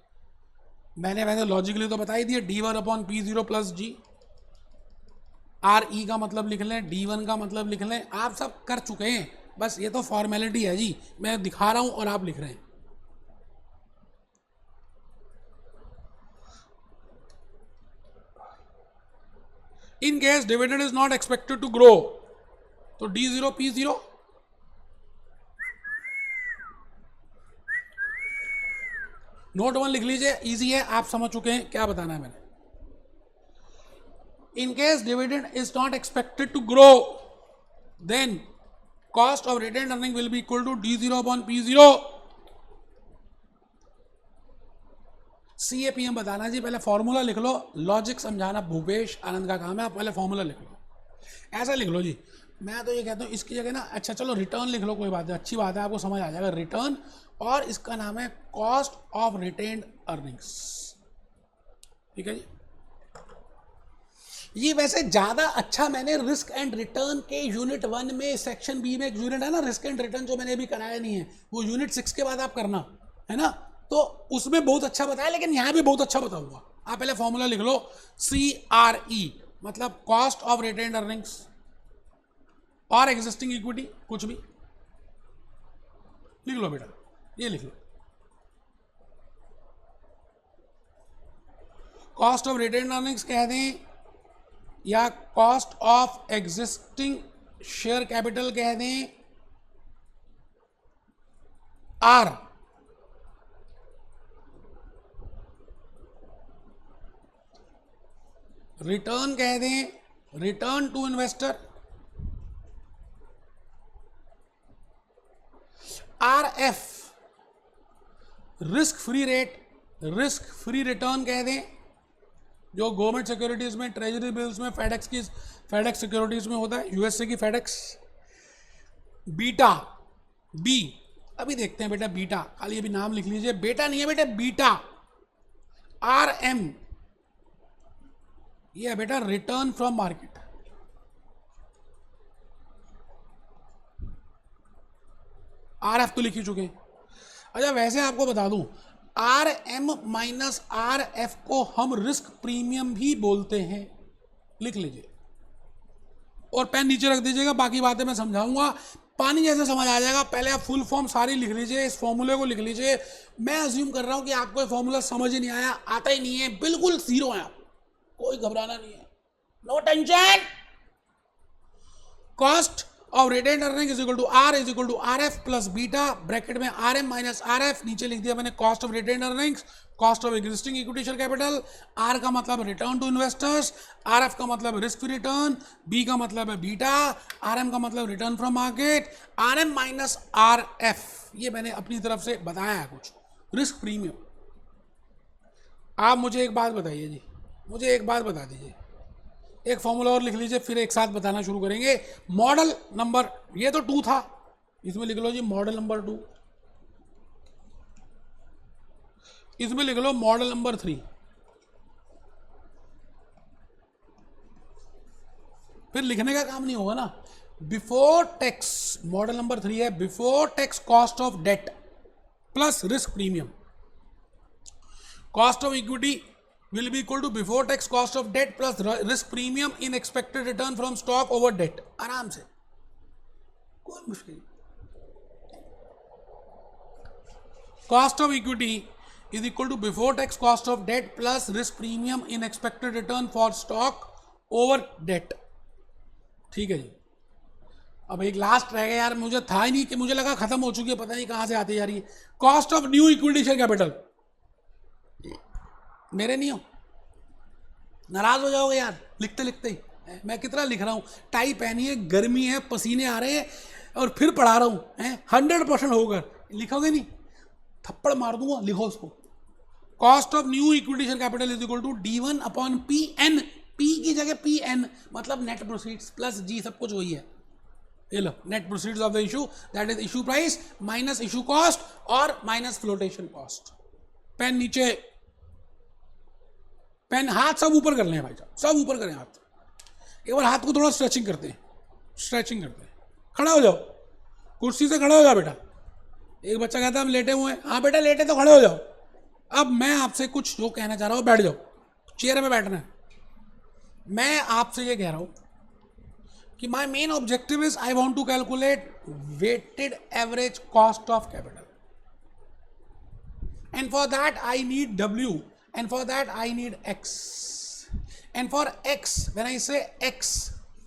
मैंने लॉजिकली तो बता ही दिया, D1 upon P0 plus G। RE का मतलब लिख लें, D1 का मतलब लिख लें, आप सब कर चुके हैं, बस ये तो फॉर्मेलिटी है जी, मैं दिखा रहा हूं और आप लिख रहे हैं। In case dividend is not expected to grow, तो D0 P0 नोट 1 लिख लीजिए, इजी है, आप समझ चुके हैं क्या बताना है मैंने। In case dividend is not expected to grow, then cost of retained earning will be equal to D0 upon P0। CAPM बताना जी, पहले फॉर्मूला लिख लो, लॉजिक समझाना भूपेश आनंद का काम है, आप पहले फॉर्मूला लिख लो, ऐसा लिख लो जी। मैं तो ये कहता हूँ इसकी जगह ना, अच्छा चलो रिटर्न लिख लो, कोई बात है, अच्छी बात है, आपको समझ आ जाएगा रिटर्न, और इसका नाम है कॉस्ट ऑफ रिटेन्ड अर्निंग्स, ठीक है जी। ये वैसे ज़्यादा अच्छा मैंने रिस्क एंड रिटर्न के यूनिट 1 में, सेक्शन बी में एक यूनिट है ना रिस्क एंड रिटर्न, जो मैंने अभी कराया नहीं है, वो यूनिट 6 के बाद आप करना, है ना, तो उसमें बहुत अच्छा बताया, लेकिन यहाँ भी बहुत अच्छा बताऊंगा। आप पहले फॉर्मूला लिख लो, CRE मतलब कॉस्ट ऑफ रिटेन्ड अर्निंग्स और एग्जिस्टिंग इक्विटी, कुछ भी लिख लो बेटा, ये लिख लो, कॉस्ट ऑफ रिटेन्ड अर्निंग्स कह दें या cost of existing share capital कह दें, आर रिटर्न कह दें, return to investor, RF risk free rate, risk free return कह दें, जो गवर्नमेंट सिक्योरिटीज में, ट्रेजरी बिल्स में, फेडेक्स सिक्योरिटीज में होता है, यूएसए की फेडेक्स। बीटा, बी अभी देखते हैं बेटा, बीटा खाली अभी नाम लिख लीजिए, बेटा नहीं है बेटा, बीटा। RM ये है बेटा रिटर्न फ्रॉम मार्केट, RF तो लिख ही चुके हैं। अच्छा वैसे आपको बता दूं, RM माइनस RF को हम रिस्क प्रीमियम भी बोलते हैं, लिख लीजिए और पेन नीचे रख दीजिएगा, बाकी बातें मैं समझाऊंगा, पानी जैसे समझ आ जाएगा। पहले आप फुल फॉर्म सारी लिख लीजिए, इस फॉर्मूले को लिख लीजिए। मैं अज्यूम कर रहा हूं कि आपको ये फॉर्मूला समझ ही नहीं आया, आता ही नहीं है, बिल्कुल जीरो है आप, कोई घबराना नहीं है, no tension. Cost of retained earning is equal to R is equal to RF plus beta, bracket में RM माइनस RF, नीचे लिख दिया मैंने cost of retained earnings, cost of existing equity share capital, R का मतलब return to investors, RF का मतलब risk free return, B का मतलब है बीटा, RM का मतलब return from market, RM minus RF ये मैंने अपनी तरफ से बताया है कुछ, रिस्क प्रीमियम। आप मुझे एक बात बताइए जी, मुझे एक बात बता दीजिए, एक फॉर्मूला और लिख लीजिए, फिर एक साथ बताना शुरू करेंगे। मॉडल नंबर, ये तो 2 था, इसमें लिख लो जी मॉडल नंबर 2, इसमें लिख लो मॉडल नंबर 3, फिर लिखने का काम नहीं होगा ना। बिफोर टैक्स, मॉडल नंबर 3 है, before tax cost of debt plus risk premium, cost of equity will be equal to before tax cost of debt plus risk premium in expected return from stock over debt। आराम से, कोई मुश्किल नहीं। cost of equity is equal to before tax cost of debt plus risk premium in expected return for stock over debt। ठीक है जी। अब एक last रह गया यार, मुझे था ही नहीं, कि मुझे लगा खत्म हो चुकी है, पता नहीं कहां से आती जा रही है। Cost of new equity share capital, मेरे नहीं हो, नाराज हो जाओगे यार लिखते लिखते ही। मैं कितना लिख रहा हूँ, टाई पहनी है, गर्मी है, पसीने आ रहे हैं और फिर पढ़ा रहा हूँ, 100% होकर लिखोगे नहीं, थप्पड़ मार दूंगा, लिखो उसको। Cost of new equity share capital is equal to D1 upon PN, P की जगह PN मतलब नेट प्रोसीड्स प्लस G, सब कुछ वही है, ये लो, net proceeds of the issue that is issue price minus issue cost और माइनस फ्लोटेशन कॉस्ट। पेन नीचे, पेन, हाथ सब ऊपर कर लें भाई साहब, सब ऊपर करें हाथ। एक बार हाथ को थोड़ा स्ट्रेचिंग करते हैं, स्ट्रेचिंग करते हैं, खड़ा हो जाओ, कुर्सी से खड़ा हो जाओ बेटा। एक बच्चा कहता है हम लेटे हुए हैं, हाँ बेटा लेटे तो खड़े हो जाओ। अब मैं आपसे कुछ जो कहना चाह रहा हूँ, बैठ जाओ, चेयर में बैठना है। मैं आपसे ये कह रहा हूँ कि my main objective is I want to calculate weighted average cost of capital, and for that I need W, and for that I need X, and for X, when I say X,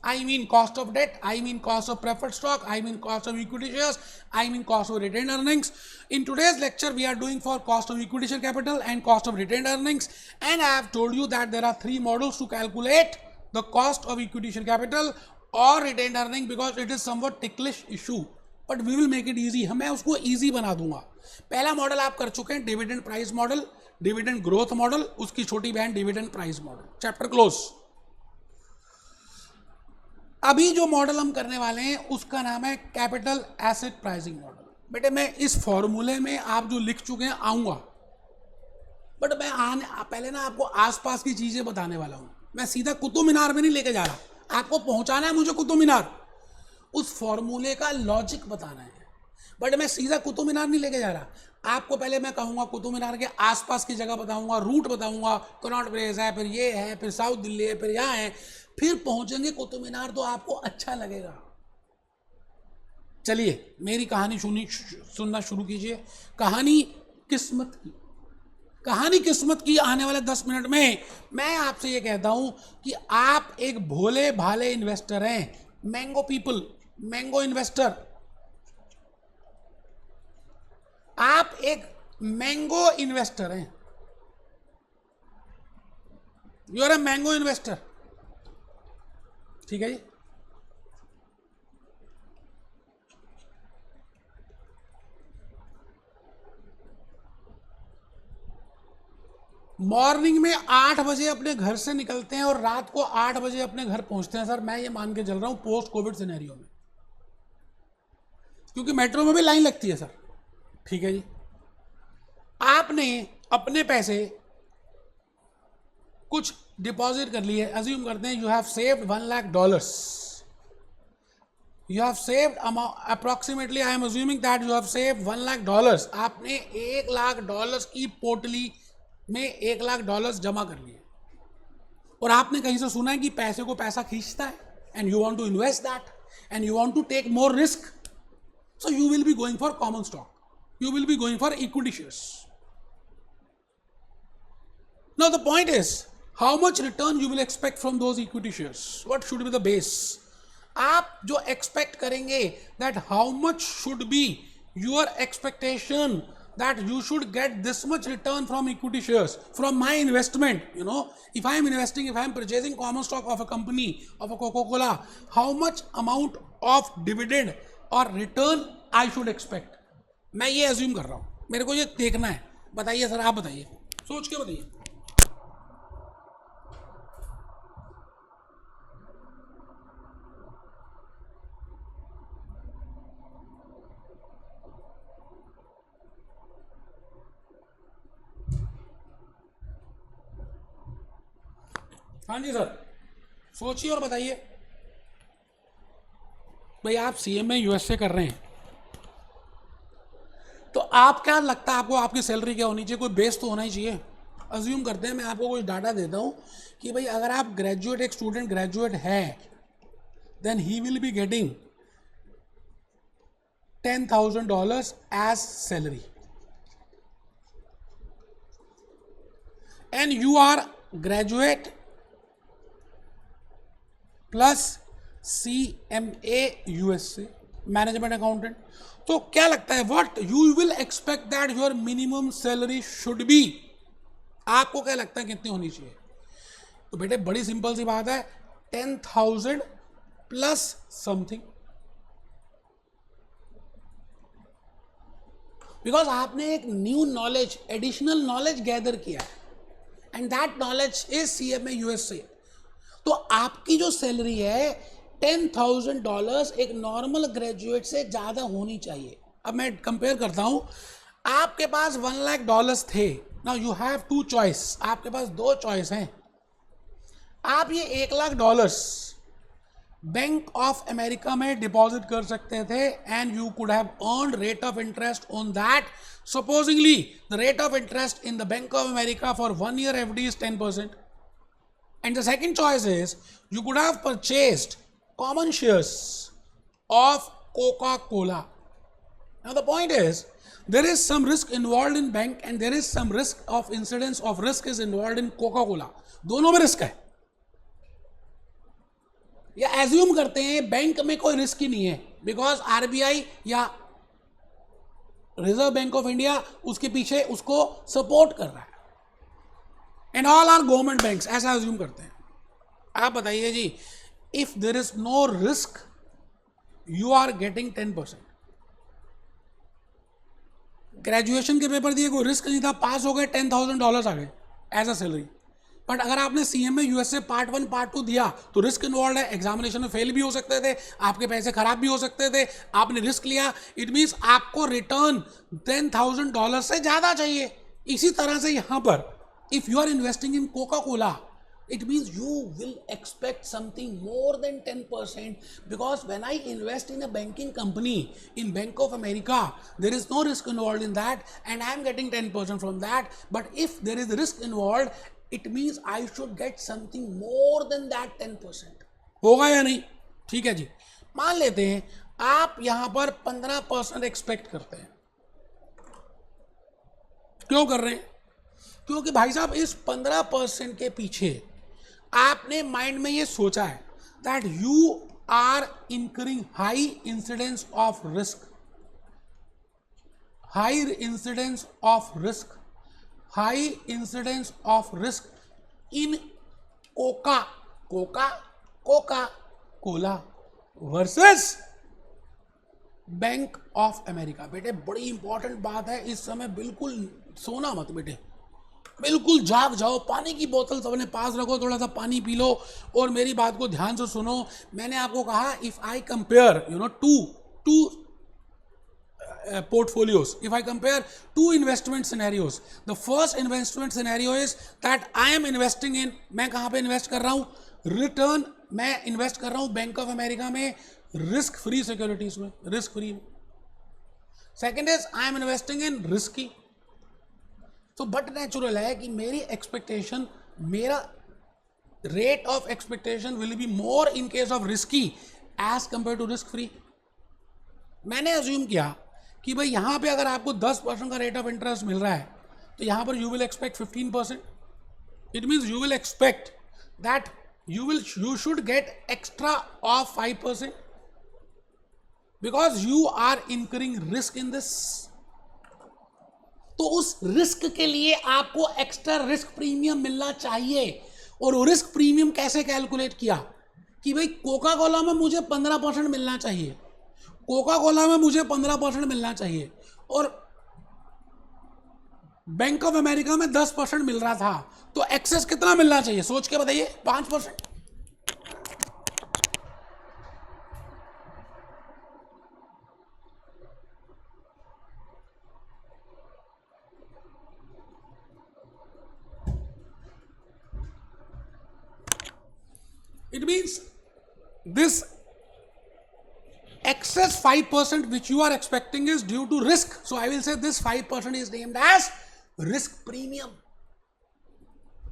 I mean cost of debt, I mean cost of preferred stock, I mean cost of equity shares, I mean cost of retained earnings. In today's lecture we are doing for cost of equity share capital and cost of retained earnings, and I have told you that there are 3 models to calculate the cost of equity share capital or retained earning, because it is somewhat ticklish issue, but we will make it easy। मैं उसको easy बना दूंगा। पहला model आप कर चुके हैं, dividend price model, dividend growth model, उसकी छोटी बहन dividend price model, chapter close. अभी जो मॉडल हम करने वाले हैं उसका नाम है कैपिटल एसेट प्राइसिंग मॉडल। बेटे मैं इस फॉर्मूले में आप जो लिख चुके हैं आऊंगा, बट मैं पहले ना आपको आसपास की चीजें बताने वाला हूं। मैं सीधा कुतुब मीनार में नहीं लेके जा रहा, आपको पहुंचाना है मुझे कुतुब मीनार, उस फॉर्मूले का लॉजिक बताना है, बट मैं सीधा कुतुब मीनार नहीं लेके जा रहा। आपको पहले मैं कहूँगा कुतुब मीनार के आसपास की जगह बताऊँगा, रूट बताऊँगा, कनॉट प्लेस है, फिर ये है, फिर साउथ दिल्ली है, फिर यहाँ है, फिर पहुँचेंगे कुतुब मीनार तो आपको अच्छा लगेगा। चलिए मेरी कहानी सुनना शुरू कीजिए। कहानी किस्मत की, कहानी किस्मत की। आने वाले 10 मिनट में मैं आपसे ये कहता हूं कि आप एक भोले भाले इन्वेस्टर हैं, मैंगो पीपल, मैंगो इन्वेस्टर। आप एक मैंगो इन्वेस्टर हैं, you are a mango investor, ठीक है जी। मॉर्निंग में 8 बजे अपने घर से निकलते हैं और रात को 8 बजे अपने घर पहुंचते हैं। सर मैं ये मान के चल रहा हूं पोस्ट कोविड सिनेरियो में, क्योंकि मेट्रो में भी लाइन लगती है सर, ठीक है जी। आपने अपने पैसे कुछ डिपॉजिट कर लिए, अज्यूम करते हैं you have saved $1 lakh, you have saved approximately, I am assuming that you have saved $1 lakh. आपने $1 लाख की पोटली में $1 लाख जमा कर लिए, और आपने कहीं से सुना है कि पैसे को पैसा खींचता है, and you want to invest that, and you want to take more risk, so you will be going for common stock, you will be going for equity shares. Now the point is, how much return you will expect from those equity shares? What should be the base? आप जो expect करेंगे, that how much should be your expectation that you should get this much return from equity shares, from my investment. You know, if I am investing, if I am purchasing common stock of a company, of a Coca-Cola, how much amount of dividend or return I should expect? मैं ये assume कर रहा हूं, मेरे को ये देखना है। बताइए सर, आप बताइए, सोच के बताइए। हाँ जी सर, सोचिए और बताइए। भाई आप सीएमए यूएसए कर रहे हैं, तो आप क्या लगता है आपको आपकी सैलरी क्या होनी चाहिए? कोई बेस तो होना ही चाहिए। अज्यूम करते हैं, मैं आपको कुछ डाटा देता हूं कि भाई अगर आप ग्रेजुएट, एक स्टूडेंट ग्रेजुएट है, then he will be getting $10,000 as salary, and you are graduate plus CMA USA, management accountant. तो क्या लगता है, what you will expect that your minimum salary should be? आपको क्या लगता है कितनी होनी चाहिए? तो बेटे बड़ी सिंपल सी बात है, 10,000 प्लस समथिंग, बिकॉज आपने एक new knowledge, additional knowledge gather किया है, and that knowledge is CMA USA. तो आपकी जो सैलरी है $10,000 एक नॉर्मल ग्रेजुएट से ज़्यादा होनी चाहिए। अब मैं कंपेयर करता हूँ, आपके पास $1 लाख थे, now you have two choice, आपके पास 2 चॉइस हैं। आप ये $1 लाख बैंक ऑफ अमेरिका में डिपॉजिट कर सकते थे, and you could have earned rate of interest on that. Supposingly the rate of interest in the Bank of America for 1 year FD is 10%. And the second choice is you could have purchased common shares of Coca-Cola. Now the point is, there is some risk involved in bank, and there is some risk of incidence of risk is involved in Coca-Cola. दोनों में risk है। या assume करते हैं bank में कोई risk ही नहीं है, बिकॉज RBI या रिजर्व बैंक ऑफ इंडिया उसके पीछे उसको सपोर्ट कर रहा है, and all are government banks, ऐसा अज्यूम करते हैं। आप बताइए जी, if there is no risk you are getting 10%। Graduation के पेपर दिए, कोई रिस्क नहीं था, पास हो गए, $10,000 आ गए एज अ सैलरी। बट अगर आपने CMA यूएसए पार्ट 1 पार्ट 2 दिया तो रिस्क इन्वॉल्व है, एग्जामिनेशन में फेल भी हो सकते थे, आपके पैसे खराब भी हो सकते थे, आपने रिस्क लिया, इट मीन्स आपको रिटर्न $10,000 से ज़्यादा चाहिए। इसी तरह से यहाँ पर if you are investing in Coca Cola, it means you will expect something more than 10%, because when I invest in a banking company in Bank of America, there is no risk involved in that and I am getting 10% from that. But if there is risk involved, it means I should get something more than that 10%. होगा या नहीं? ठीक है जी, मान लेते हैं आप यहां पर 15% एक्सपेक्ट करते हैं। क्यों कर रहे हैं? क्योंकि भाई साहब इस 15% के पीछे आपने माइंड में ये सोचा है that you are incurring high incidence of risk, high incidence of risk, high incidence of risk in Coca Coca Coca Cola versus Bank of America. बेटे बड़ी इंपॉर्टेंट बात है, इस समय बिल्कुल सोना मत बेटे, बिल्कुल जाग जाओ, पानी की बोतल सबने पास रखो, थोड़ा सा पानी पी लो और मेरी बात को ध्यान से सुनो। मैंने आपको कहा if I compare two portfolios, if I compare two investment scenarios, the first investment scenario is that I am investing in, मैं कहाँ पे इन्वेस्ट कर रहा हूँ? रिटर्न, मैं इन्वेस्ट कर रहा हूँ बैंक ऑफ अमेरिका में रिस्क फ्री सिक्योरिटीज में, रिस्क फ्री में। Second is I am investing in risky. तो बट नेचुरल है कि मेरी एक्सपेक्टेशन, मेरा rate of expectation will be more in case of risky as compare to risk free. मैंने assume किया कि भाई यहां पे अगर आपको 10% का रेट ऑफ इंटरेस्ट मिल रहा है तो यहां पर you will expect 15%। It means you will expect that you should get extra of 5% because you are incurring risk in this। तो उस रिस्क के लिए आपको एक्स्ट्रा रिस्क प्रीमियम मिलना चाहिए। और वो रिस्क प्रीमियम कैसे कैलकुलेट किया कि भाई कोका कोला में मुझे 15% मिलना चाहिए, कोका कोला में मुझे 15% मिलना चाहिए और बैंक ऑफ अमेरिका में 10% मिल रहा था, तो एक्सेस कितना मिलना चाहिए? सोच के बताइए। 5%। It means this excess 5% which you are expecting is due to risk. So I will say this 5% is named as risk premium.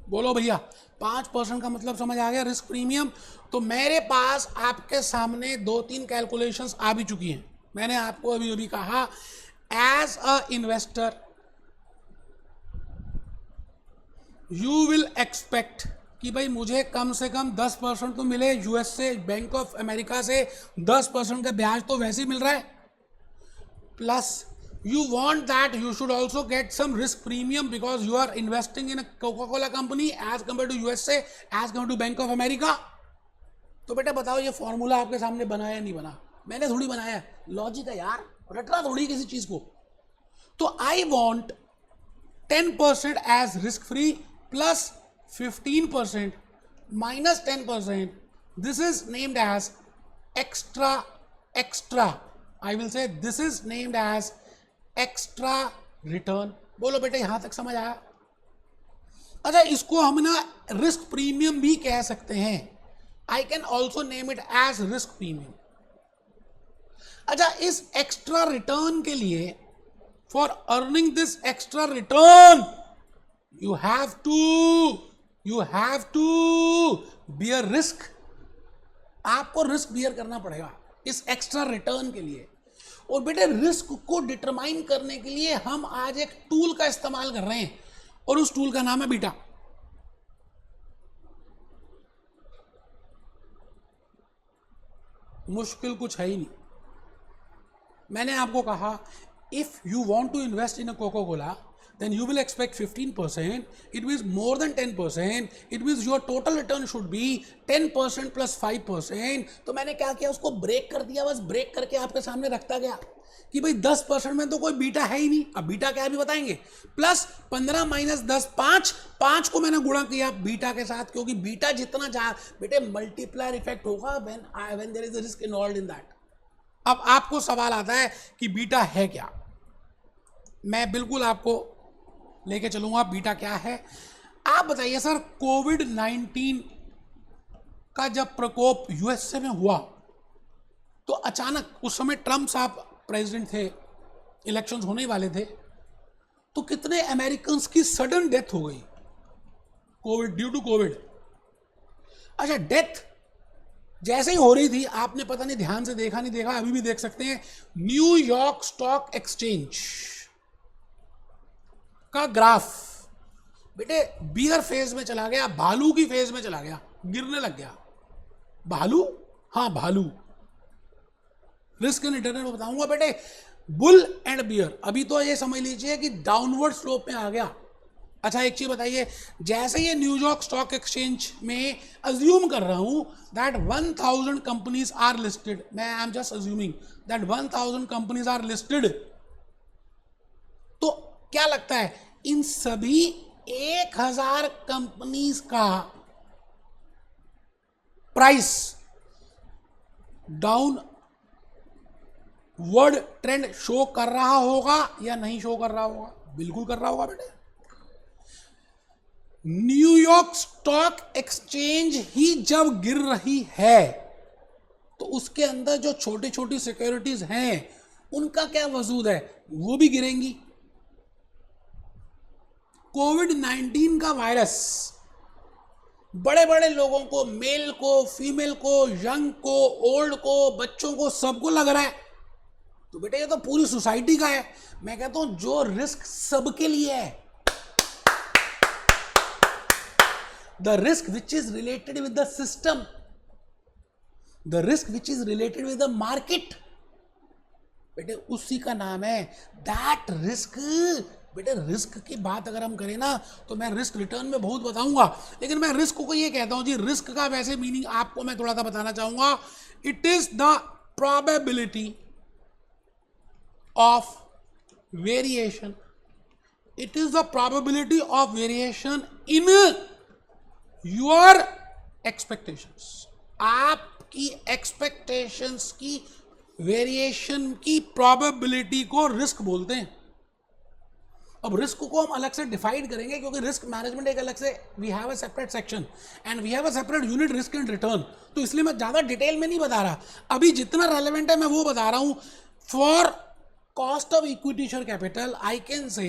बोलो भैया, 5% का मतलब समझ आ गया, रिस्क प्रीमियम। तो मेरे पास आपके सामने 2-3 कैलकुलेशंस आ भी चुकी हैं। मैंने आपको अभी अभी कहा as a investor you will expect कि भाई मुझे कम से कम 10% तो मिले यूएस से, बैंक ऑफ अमेरिका से 10% का ब्याज तो वैसे ही मिल रहा है, plus you want that you should also get some risk premium because you are investing in a Coca-Cola company as compared to USA as compared to Bank of America। तो बेटा बताओ ये फॉर्मूला आपके सामने बना या नहीं बना? मैंने थोड़ी बनाया, लॉजिक है यार, रटना थोड़ी किसी चीज को। तो I want 10% as risk free plus 15% minus 10%, this is named as extra। I will say this is named as extra return. बोलो बेटे यहां तक समझ आया? अच्छा, इसको हम ना रिस्क प्रीमियम भी कह सकते हैं। I can also name it as risk premium. अच्छा, इस एक्स्ट्रा रिटर्न के लिए, for earning this extra return you have to bear risk. आपको रिस्क बियर करना पड़ेगा इस एक्स्ट्रा रिटर्न के लिए। और बेटे रिस्क को डिटरमाइन करने के लिए हम आज एक टूल का इस्तेमाल कर रहे हैं और उस टूल का नाम है बीटा। मुश्किल कुछ है ही नहीं। मैंने आपको कहा if you want to invest in a Coca Cola then you will expect 15%. It means more than 10%. It means your total return should be 10% plus 5%. तो मैंने क्या किया, उसको ब्रेक कर दिया, बस ब्रेक करके आपके सामने रखता गया कि भाई 10% में तो कोई बीटा है ही नहीं। अब बीटा क्या है भी बताएंगे। प्लस 15 माइनस 10 5 को मैंने गुणा किया बीटा के साथ, क्योंकि बीटा जितना जा बेटे मल्टीप्लायर इफेक्ट होगा when there is a risk involved in that। अब आपको सवाल आता है कि बीटा है क्या? मैं बिल्कुल आपको लेके चलूंगा बीटा क्या है। आप बताइए सर, कोविड-19 का जब प्रकोप यूएसए में हुआ तो अचानक, उस समय ट्रम्प साहब प्रेसिडेंट थे, इलेक्शंस होने वाले थे, तो कितने अमेरिकन्स की सडन डेथ हो गई कोविड, ड्यू टू कोविड। अच्छा, डेथ जैसे ही हो रही थी, आपने पता नहीं ध्यान से देखा नहीं देखा, अभी भी देख सकते हैं, न्यूयॉर्क स्टॉक एक्सचेंज का ग्राफ बेटे बियर फेज में चला गया, भालू की फेज में चला गया, गिरने लग गया। भालू, हाँ भालू, रिस्क एंड रिटर्न में बताऊंगा बेटे। बुल एंड बियर, अभी तो ये समझ लीजिए कि डाउनवर्ड स्लोप में आ गया। अच्छा, एक चीज बताइए, जैसे ये न्यूयॉर्क स्टॉक एक्सचेंज में अज्यूम कर रहा हूं दैट 1000 कंपनीज आर लिस्टेड, मैं I am just assuming that 1000 companies are listed, तो क्या लगता है इन सभी 1000 कंपनीज का price downward trend show कर रहा होगा या नहीं शो कर रहा होगा? बिल्कुल कर रहा होगा बेटे। न्यूयॉर्क स्टॉक एक्सचेंज ही जब गिर रही है तो उसके अंदर जो छोटी छोटी सिक्योरिटीज हैं उनका क्या वजूद है, वो भी गिरेंगी। कोविड-19 का वायरस बड़े बड़े लोगों को, मेल को, फीमेल को, यंग को, ओल्ड को, बच्चों को, सबको लग रहा है, तो बेटे ये तो पूरी सोसाइटी का है। मैं कहता हूं जो रिस्क सबके लिए है, the risk which is related with the system, the risk which is related with the market, बेटे उसी का नाम है दैट रिस्क। बेटे रिस्क की बात अगर हम करें ना तो मैं रिस्क रिटर्न में बहुत बताऊंगा, लेकिन मैं रिस्क को ये कहता हूं जी, रिस्क का वैसे मीनिंग आपको मैं थोड़ा सा बताना चाहूंगा। It is the probability of variation, it is the probability of variation in your expectations, आपकी expectations की वेरिएशन की प्रोबेबिलिटी को रिस्क बोलते हैं। अब रिस्क को हम अलग से डिफाइड करेंगे क्योंकि रिस्क मैनेजमेंट एक अलग से, we have a separate section and we have a separate unit risk and return, तो इसलिए मैं ज्यादा डिटेल में नहीं बता रहा, अभी जितना रेलेवेंट है मैं वो बता रहा हूं। For cost of equity share capital, I can say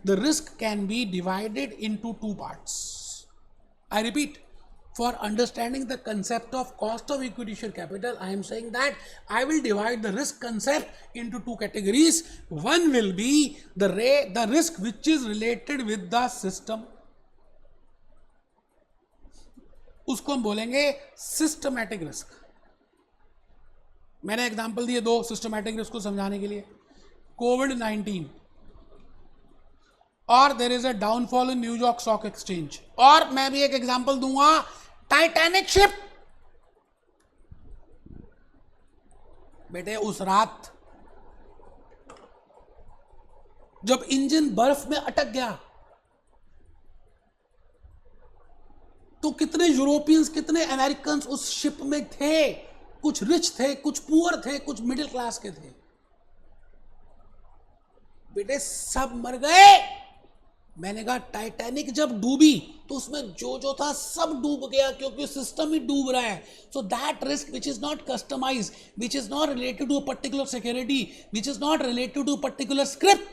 the risk can be divided into two parts. I repeat, for understanding the concept of cost of equity share capital, I am saying that I will divide the risk concept into two categories. One will be the risk which is related with the system. उसको हम बोलेंगे systematic risk. मैंने example दिए दो systematic risk को समझाने के लिए, कोविड-19 और there is a downfall in New York Stock Exchange, और मैं भी एक एग्जांपल दूंगा, टाइटैनिक शिप। बेटे उस रात जब इंजन बर्फ में अटक गया तो कितने यूरोपियंस, कितने अमेरिकन उस शिप में थे, कुछ रिच थे, कुछ पुअर थे, कुछ मिडिल क्लास के थे, बेटे सब मर गए। मैंने कहा टाइटैनिक जब डूबी तो उसमें जो जो था सब डूब गया क्योंकि सिस्टम ही डूब रहा है। So that risk which is not customized, which is not related to a particular security, which is not related to particular script,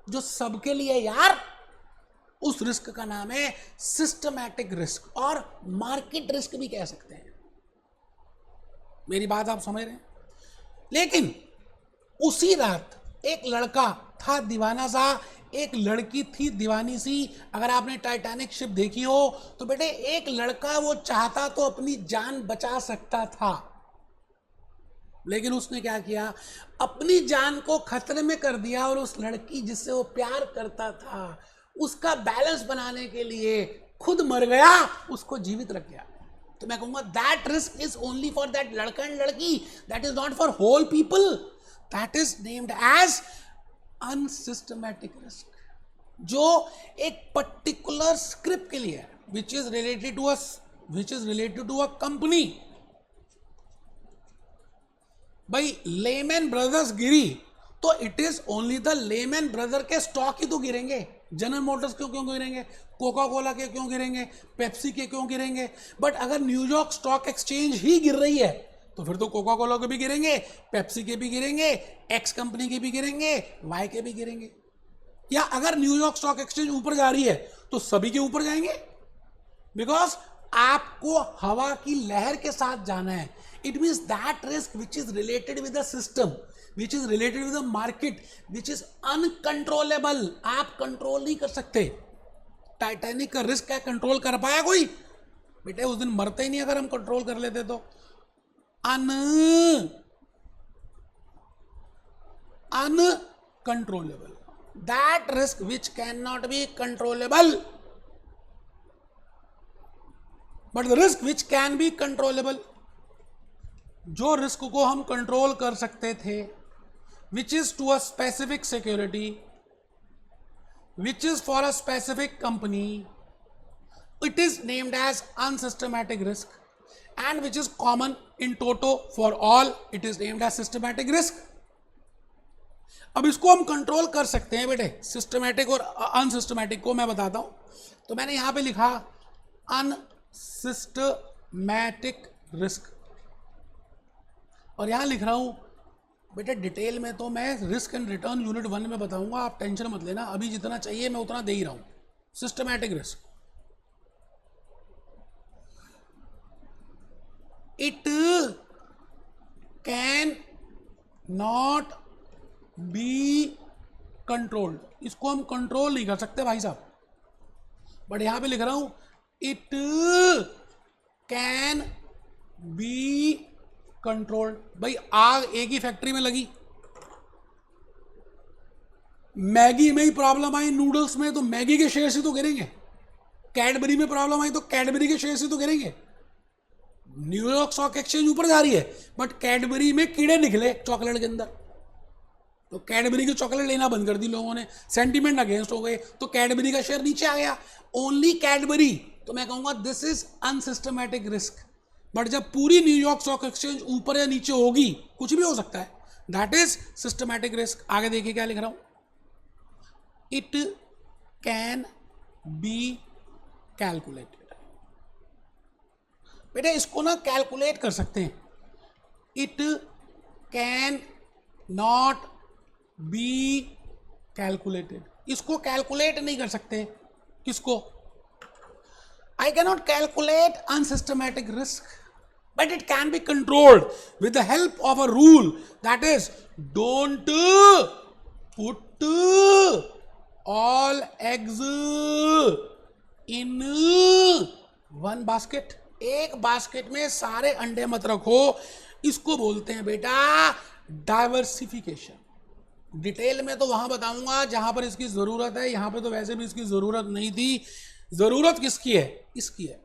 जो सबके लिए यार, उस रिस्क का नाम है सिस्टमैटिक रिस्क और मार्केट रिस्क भी कह सकते हैं। मेरी बात आप समझ रहे हैं? लेकिन उसी रात एक लड़का था दीवाना सा, एक लड़की थी दीवानी सी। अगर आपने टाइटैनिक शिप देखी हो तो बेटे एक लड़का वो चाहता तो अपनी जान बचा सकता था, लेकिन उसने क्या किया, अपनी जान को खतरे में कर दिया और उस लड़की जिससे वो प्यार करता था उसका बैलेंस बनाने के लिए खुद मर गया, उसको जीवित रख गया। तो मैं कहूंगा that risk is only for that लड़का एंड लड़की, that is not for whole people, that is named as unsystematic risk, जो एक पर्टिकुलर स्क्रिप्ट के लिए है, which is related to a company. भाई लेमैन ब्रदर्स गिरी तो it is only the Lehman brother के स्टॉक ही तो गिरेंगे। जनरल मोटर्स क्यों क्यों गिरेंगे, कोका कोला के क्यों गिरेंगे, पेप्सी के क्यों गिरेंगे। बट अगर न्यूयॉर्क स्टॉक एक्सचेंज ही गिर रही है तो फिर तो कोका कोला के भी गिरेंगे, पेप्सी के भी गिरेंगे, एक्स कंपनी के भी गिरेंगे, वाई के भी गिरेंगे। या अगर न्यूयॉर्क स्टॉक एक्सचेंज ऊपर जा रही है तो सभी के ऊपर जाएंगे, बिकॉज आपको हवा की लहर के साथ जाना है। It means that risk which is related with the system, which is related with the market, which is uncontrollable, आप कंट्रोल नहीं कर सकते। टाइटैनिक का रिस्क क्या कंट्रोल कर पाया कोई? बेटे उस दिन मरते ही नहीं अगर हम कंट्रोल कर लेते तो। Uncontrollable, that risk which can not be controllable, but the risk which can be controllable, जो रिस्क को हम कंट्रोल कर सकते थे, which is to a specific security, which is for a specific company, it is named as unsystematic risk, and which is common in toto for all, it is named as systematic risk. अब इसको हम control कर सकते हैं बेटे, systematic और unsystematic को मैं बताता हूं। तो मैंने यहां पे लिखा अनसिस्टमैटिक रिस्क, और यहां लिख रहा हूं बेटे डिटेल में तो मैं रिस्क एंड रिटर्न यूनिट 1 में बताऊंगा, आप टेंशन मत लेना, अभी जितना चाहिए मैं उतना दे ही रहा हूं। Systematic risk, it can not be controlled, इसको हम कंट्रोल नहीं कर सकते भाई साहब, बट यहां पे लिख रहा हूं it can be controlled। भाई आग एक ही फैक्ट्री में लगी, मैगी में ही प्रॉब्लम आई नूडल्स में तो मैगी के शेयर से तो गिरेंगे, कैडबरी में प्रॉब्लम आई तो कैडबरी के शेयर से तो गिरेंगे। न्यूयॉर्क स्टॉक एक्सचेंज ऊपर जा रही है बट कैडबरी में कीड़े निकले चॉकलेट के अंदर, तो कैडबरी की चॉकलेट लेना बंद कर दी लोगों ने, सेंटीमेंट अगेंस्ट हो गए, तो कैडबरी का शेयर नीचे आ गया, ओनली कैडबरी। तो मैं कहूंगा this is unsystematic risk. But जब पूरी न्यूयॉर्क स्टॉक एक्सचेंज ऊपर या नीचे होगी, कुछ भी हो सकता है, दैट इज सिस्टमैटिक रिस्क। आगे देखिए क्या लिख रहा हूं, इट कैन बी कैलकुलेटेड। बेटे इसको ना कैलकुलेट कर सकते हैं, it can not be calculated, इसको कैलकुलेट नहीं कर सकते। किसको? I can not calculate unsystematic risk, but it can be controlled with the help of a rule, that is don't put all eggs in one basket, एक basket में सारे अंडे मत रखो, इसको बोलते हैं बेटा डाइवर्सिफिकेशन। डिटेल में तो वहां बताऊंगा जहां पर इसकी जरूरत है, यहां पे तो वैसे भी इसकी जरूरत नहीं थी। जरूरत किसकी है? इसकी है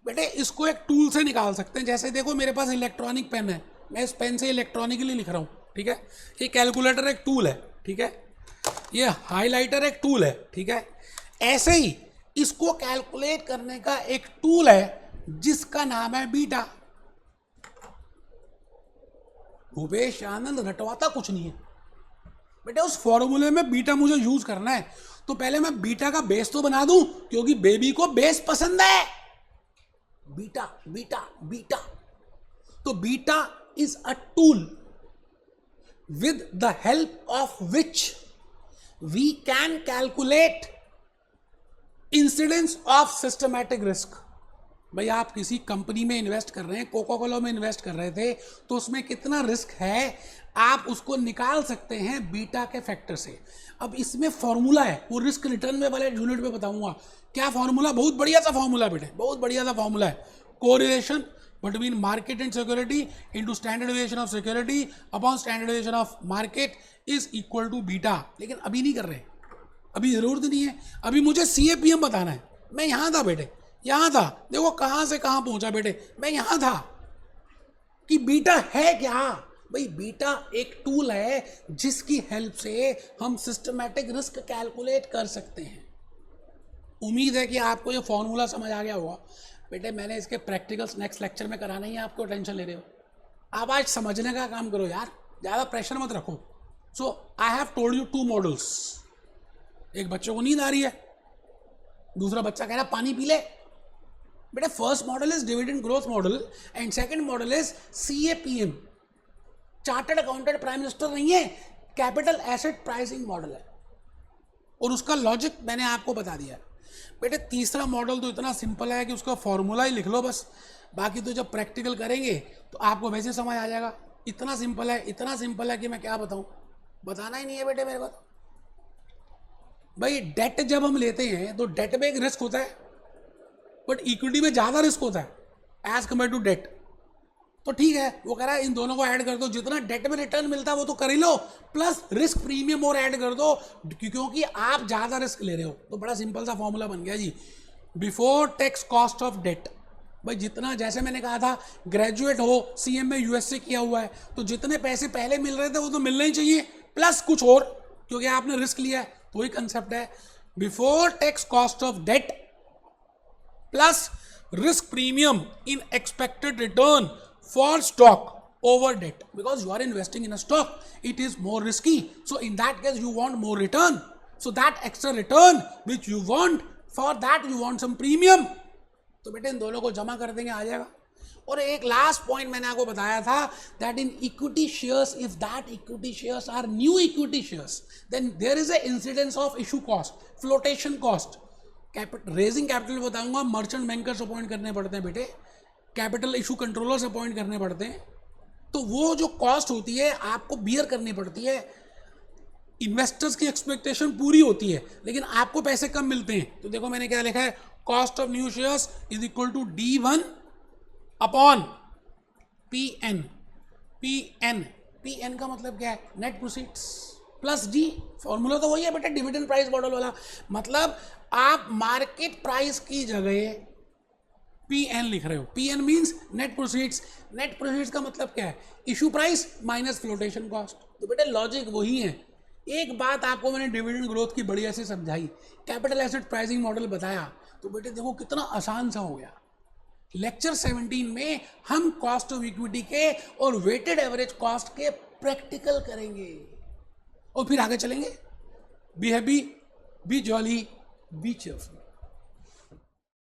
बेटे। इसको एक टूल से निकाल सकते हैं, जैसे देखो मेरे पास इलेक्ट्रॉनिक पेन है, मैं इस पेन से इलेक्ट्रॉनिकली लिख रहा हूं, ठीक है। ये कैलकुलेटर एक टूल है, ठीक है। ये हाइलाइटर एक टूल है, ठीक है। ऐसे ही इसको कैलकुलेट करने का एक टूल है जिसका नाम है बीटा। भूपेश आनंद रटवाता कुछ नहीं है बेटे, उस फॉर्मूले में बीटा मुझे यूज करना है, तो पहले मैं बीटा का बेस तो बना दूं, क्योंकि बेबी को बेस पसंद है। बीटा बीटा बीटा, तो beta is a tool with the help of which we can calculate incidence of systematic risk। भाई आप किसी कंपनी में इन्वेस्ट कर रहे हैं, कोका कोला में इन्वेस्ट कर रहे थे, तो उसमें कितना रिस्क है आप उसको निकाल सकते हैं बीटा के फैक्टर से। अब इसमें फॉर्मूला है, वो रिस्क रिटर्न में वाले यूनिट में बताऊंगा क्या फॉर्मूला। बहुत बढ़िया सा फॉर्मूला बेटे, बहुत बढ़िया सा फॉर्मूला है। Correlation between market and security into standard deviation of security upon standard deviation of market is equal to beta। लेकिन अभी नहीं कर रहे, अभी जरूरत नहीं है, अभी मुझे CAPM बताना है। मैं यहां था बेटे, यहां था, देखो कहां से कहां पहुंचा बेटे, मैं यहां था कि बीटा है क्या। भाई बीटा एक टूल है जिसकी हेल्प से हम सिस्टमैटिक रिस्क कैलकुलेट कर सकते हैं। उम्मीद है कि आपको ये फॉर्मूला समझ आ गया होगा बेटे। मैंने इसके प्रैक्टिकल्स नेक्स्ट लेक्चर में कराना ही है, आपको टेंशन ले रहे हो। आप आज समझने का काम करो यार, ज़्यादा प्रेशर मत रखो। So I have told you 2 models. एक बच्चों को नींद आ रही है, दूसरा बच्चा कह रहा पानी पी ले. बेटा first model is dividend growth model and second model is CAPM. Chartered accountant prime minister नहीं है, कैपिटल एसेट प्राइसिंग मॉडल है. और उसका लॉजिक मैंने आपको बता दिया. बेटे तीसरा मॉडल तो इतना सिंपल है कि उसका फॉर्मूला ही लिख लो बस. बाकी तो जब प्रैक्टिकल करेंगे तो आपको वैसे समझ आ जाएगा. इतना सिंपल है, इतना सिंपल है कि मैं क्या बताऊं, बताना ही नहीं है बेटे मेरे को. भाई डेट जब हम लेते हैं तो डेट में एक रिस्क होता है, बट इक्विटी में ज़्यादा रिस्क होता है एज कम्पेयर टू डेट. तो ठीक है, वो कह रहा है इन दोनों को ऐड कर दो, जितना डेट में रिटर्न मिलता है वो तो कर ही लो, प्लस रिस्क प्रीमियम और ऐड कर दो क्योंकि आप ज़्यादा रिस्क ले रहे हो. तो बड़ा सिंपल सा फॉर्मूला बन गया जी, before tax cost of debt. भाई जितना, जैसे मैंने कहा था ग्रेजुएट हो, CM में US से किया हुआ है, तो जितने पैसे पहले मिल रहे थे वो तो मिलने ही चाहिए, प्लस कुछ और, क्योंकि आपने रिस्क लिया है. तो वही कंसेप्ट है, before tax cost of debt plus risk premium in expected return for stock over debt, because you are investing in a stock, it is more risky, so in that case you want more return, so that extra return which you want, for that you want some premium. तो बेटे इन दोनों को जमा कर देंगे, आ जाएगा. और एक लास्ट पॉइंट मैंने आपको बताया था, that in equity shares, if that equity shares are new equity shares, then there is a incidence of issue cost, flotation cost. Raising capital बताऊंगा, मर्चेंट बैंकर्स अपॉइंट करने पड़ते हैं बेटे, कैपिटल इशू कंट्रोलर्स अपॉइंट करने पड़ते हैं. तो वो जो कॉस्ट होती है आपको बियर करनी पड़ती है. इन्वेस्टर्स की एक्सपेक्टेशन पूरी होती है लेकिन आपको पैसे कम मिलते हैं. तो देखो मैंने क्या लिखा है, cost of new shares is equal to D1 upon PN. PN का मतलब क्या है, net proceeds plus D. Formula तो वही है बेटा, डिविडेंड प्राइस मॉडल वाला. मतलब आप मार्केट प्राइस की जगह PN लिख रहे हो. PN means net proceeds. Net proceeds का मतलब क्या है, issue price minus flotation cost. तो बेटे लॉजिक वही है. एक बात आपको मैंने डिविडेंड ग्रोथ की बढ़िया से समझाई, कैपिटल एसेट प्राइसिंग मॉडल बताया, तो बेटे देखो कितना आसान सा हो गया. लेक्चर 17 में हम कॉस्ट ऑफ इक्विटी के और वेटेड एवरेज कॉस्ट के प्रैक्टिकल करेंगे और फिर आगे चलेंगे. Be happy, B jolly, B cheerful.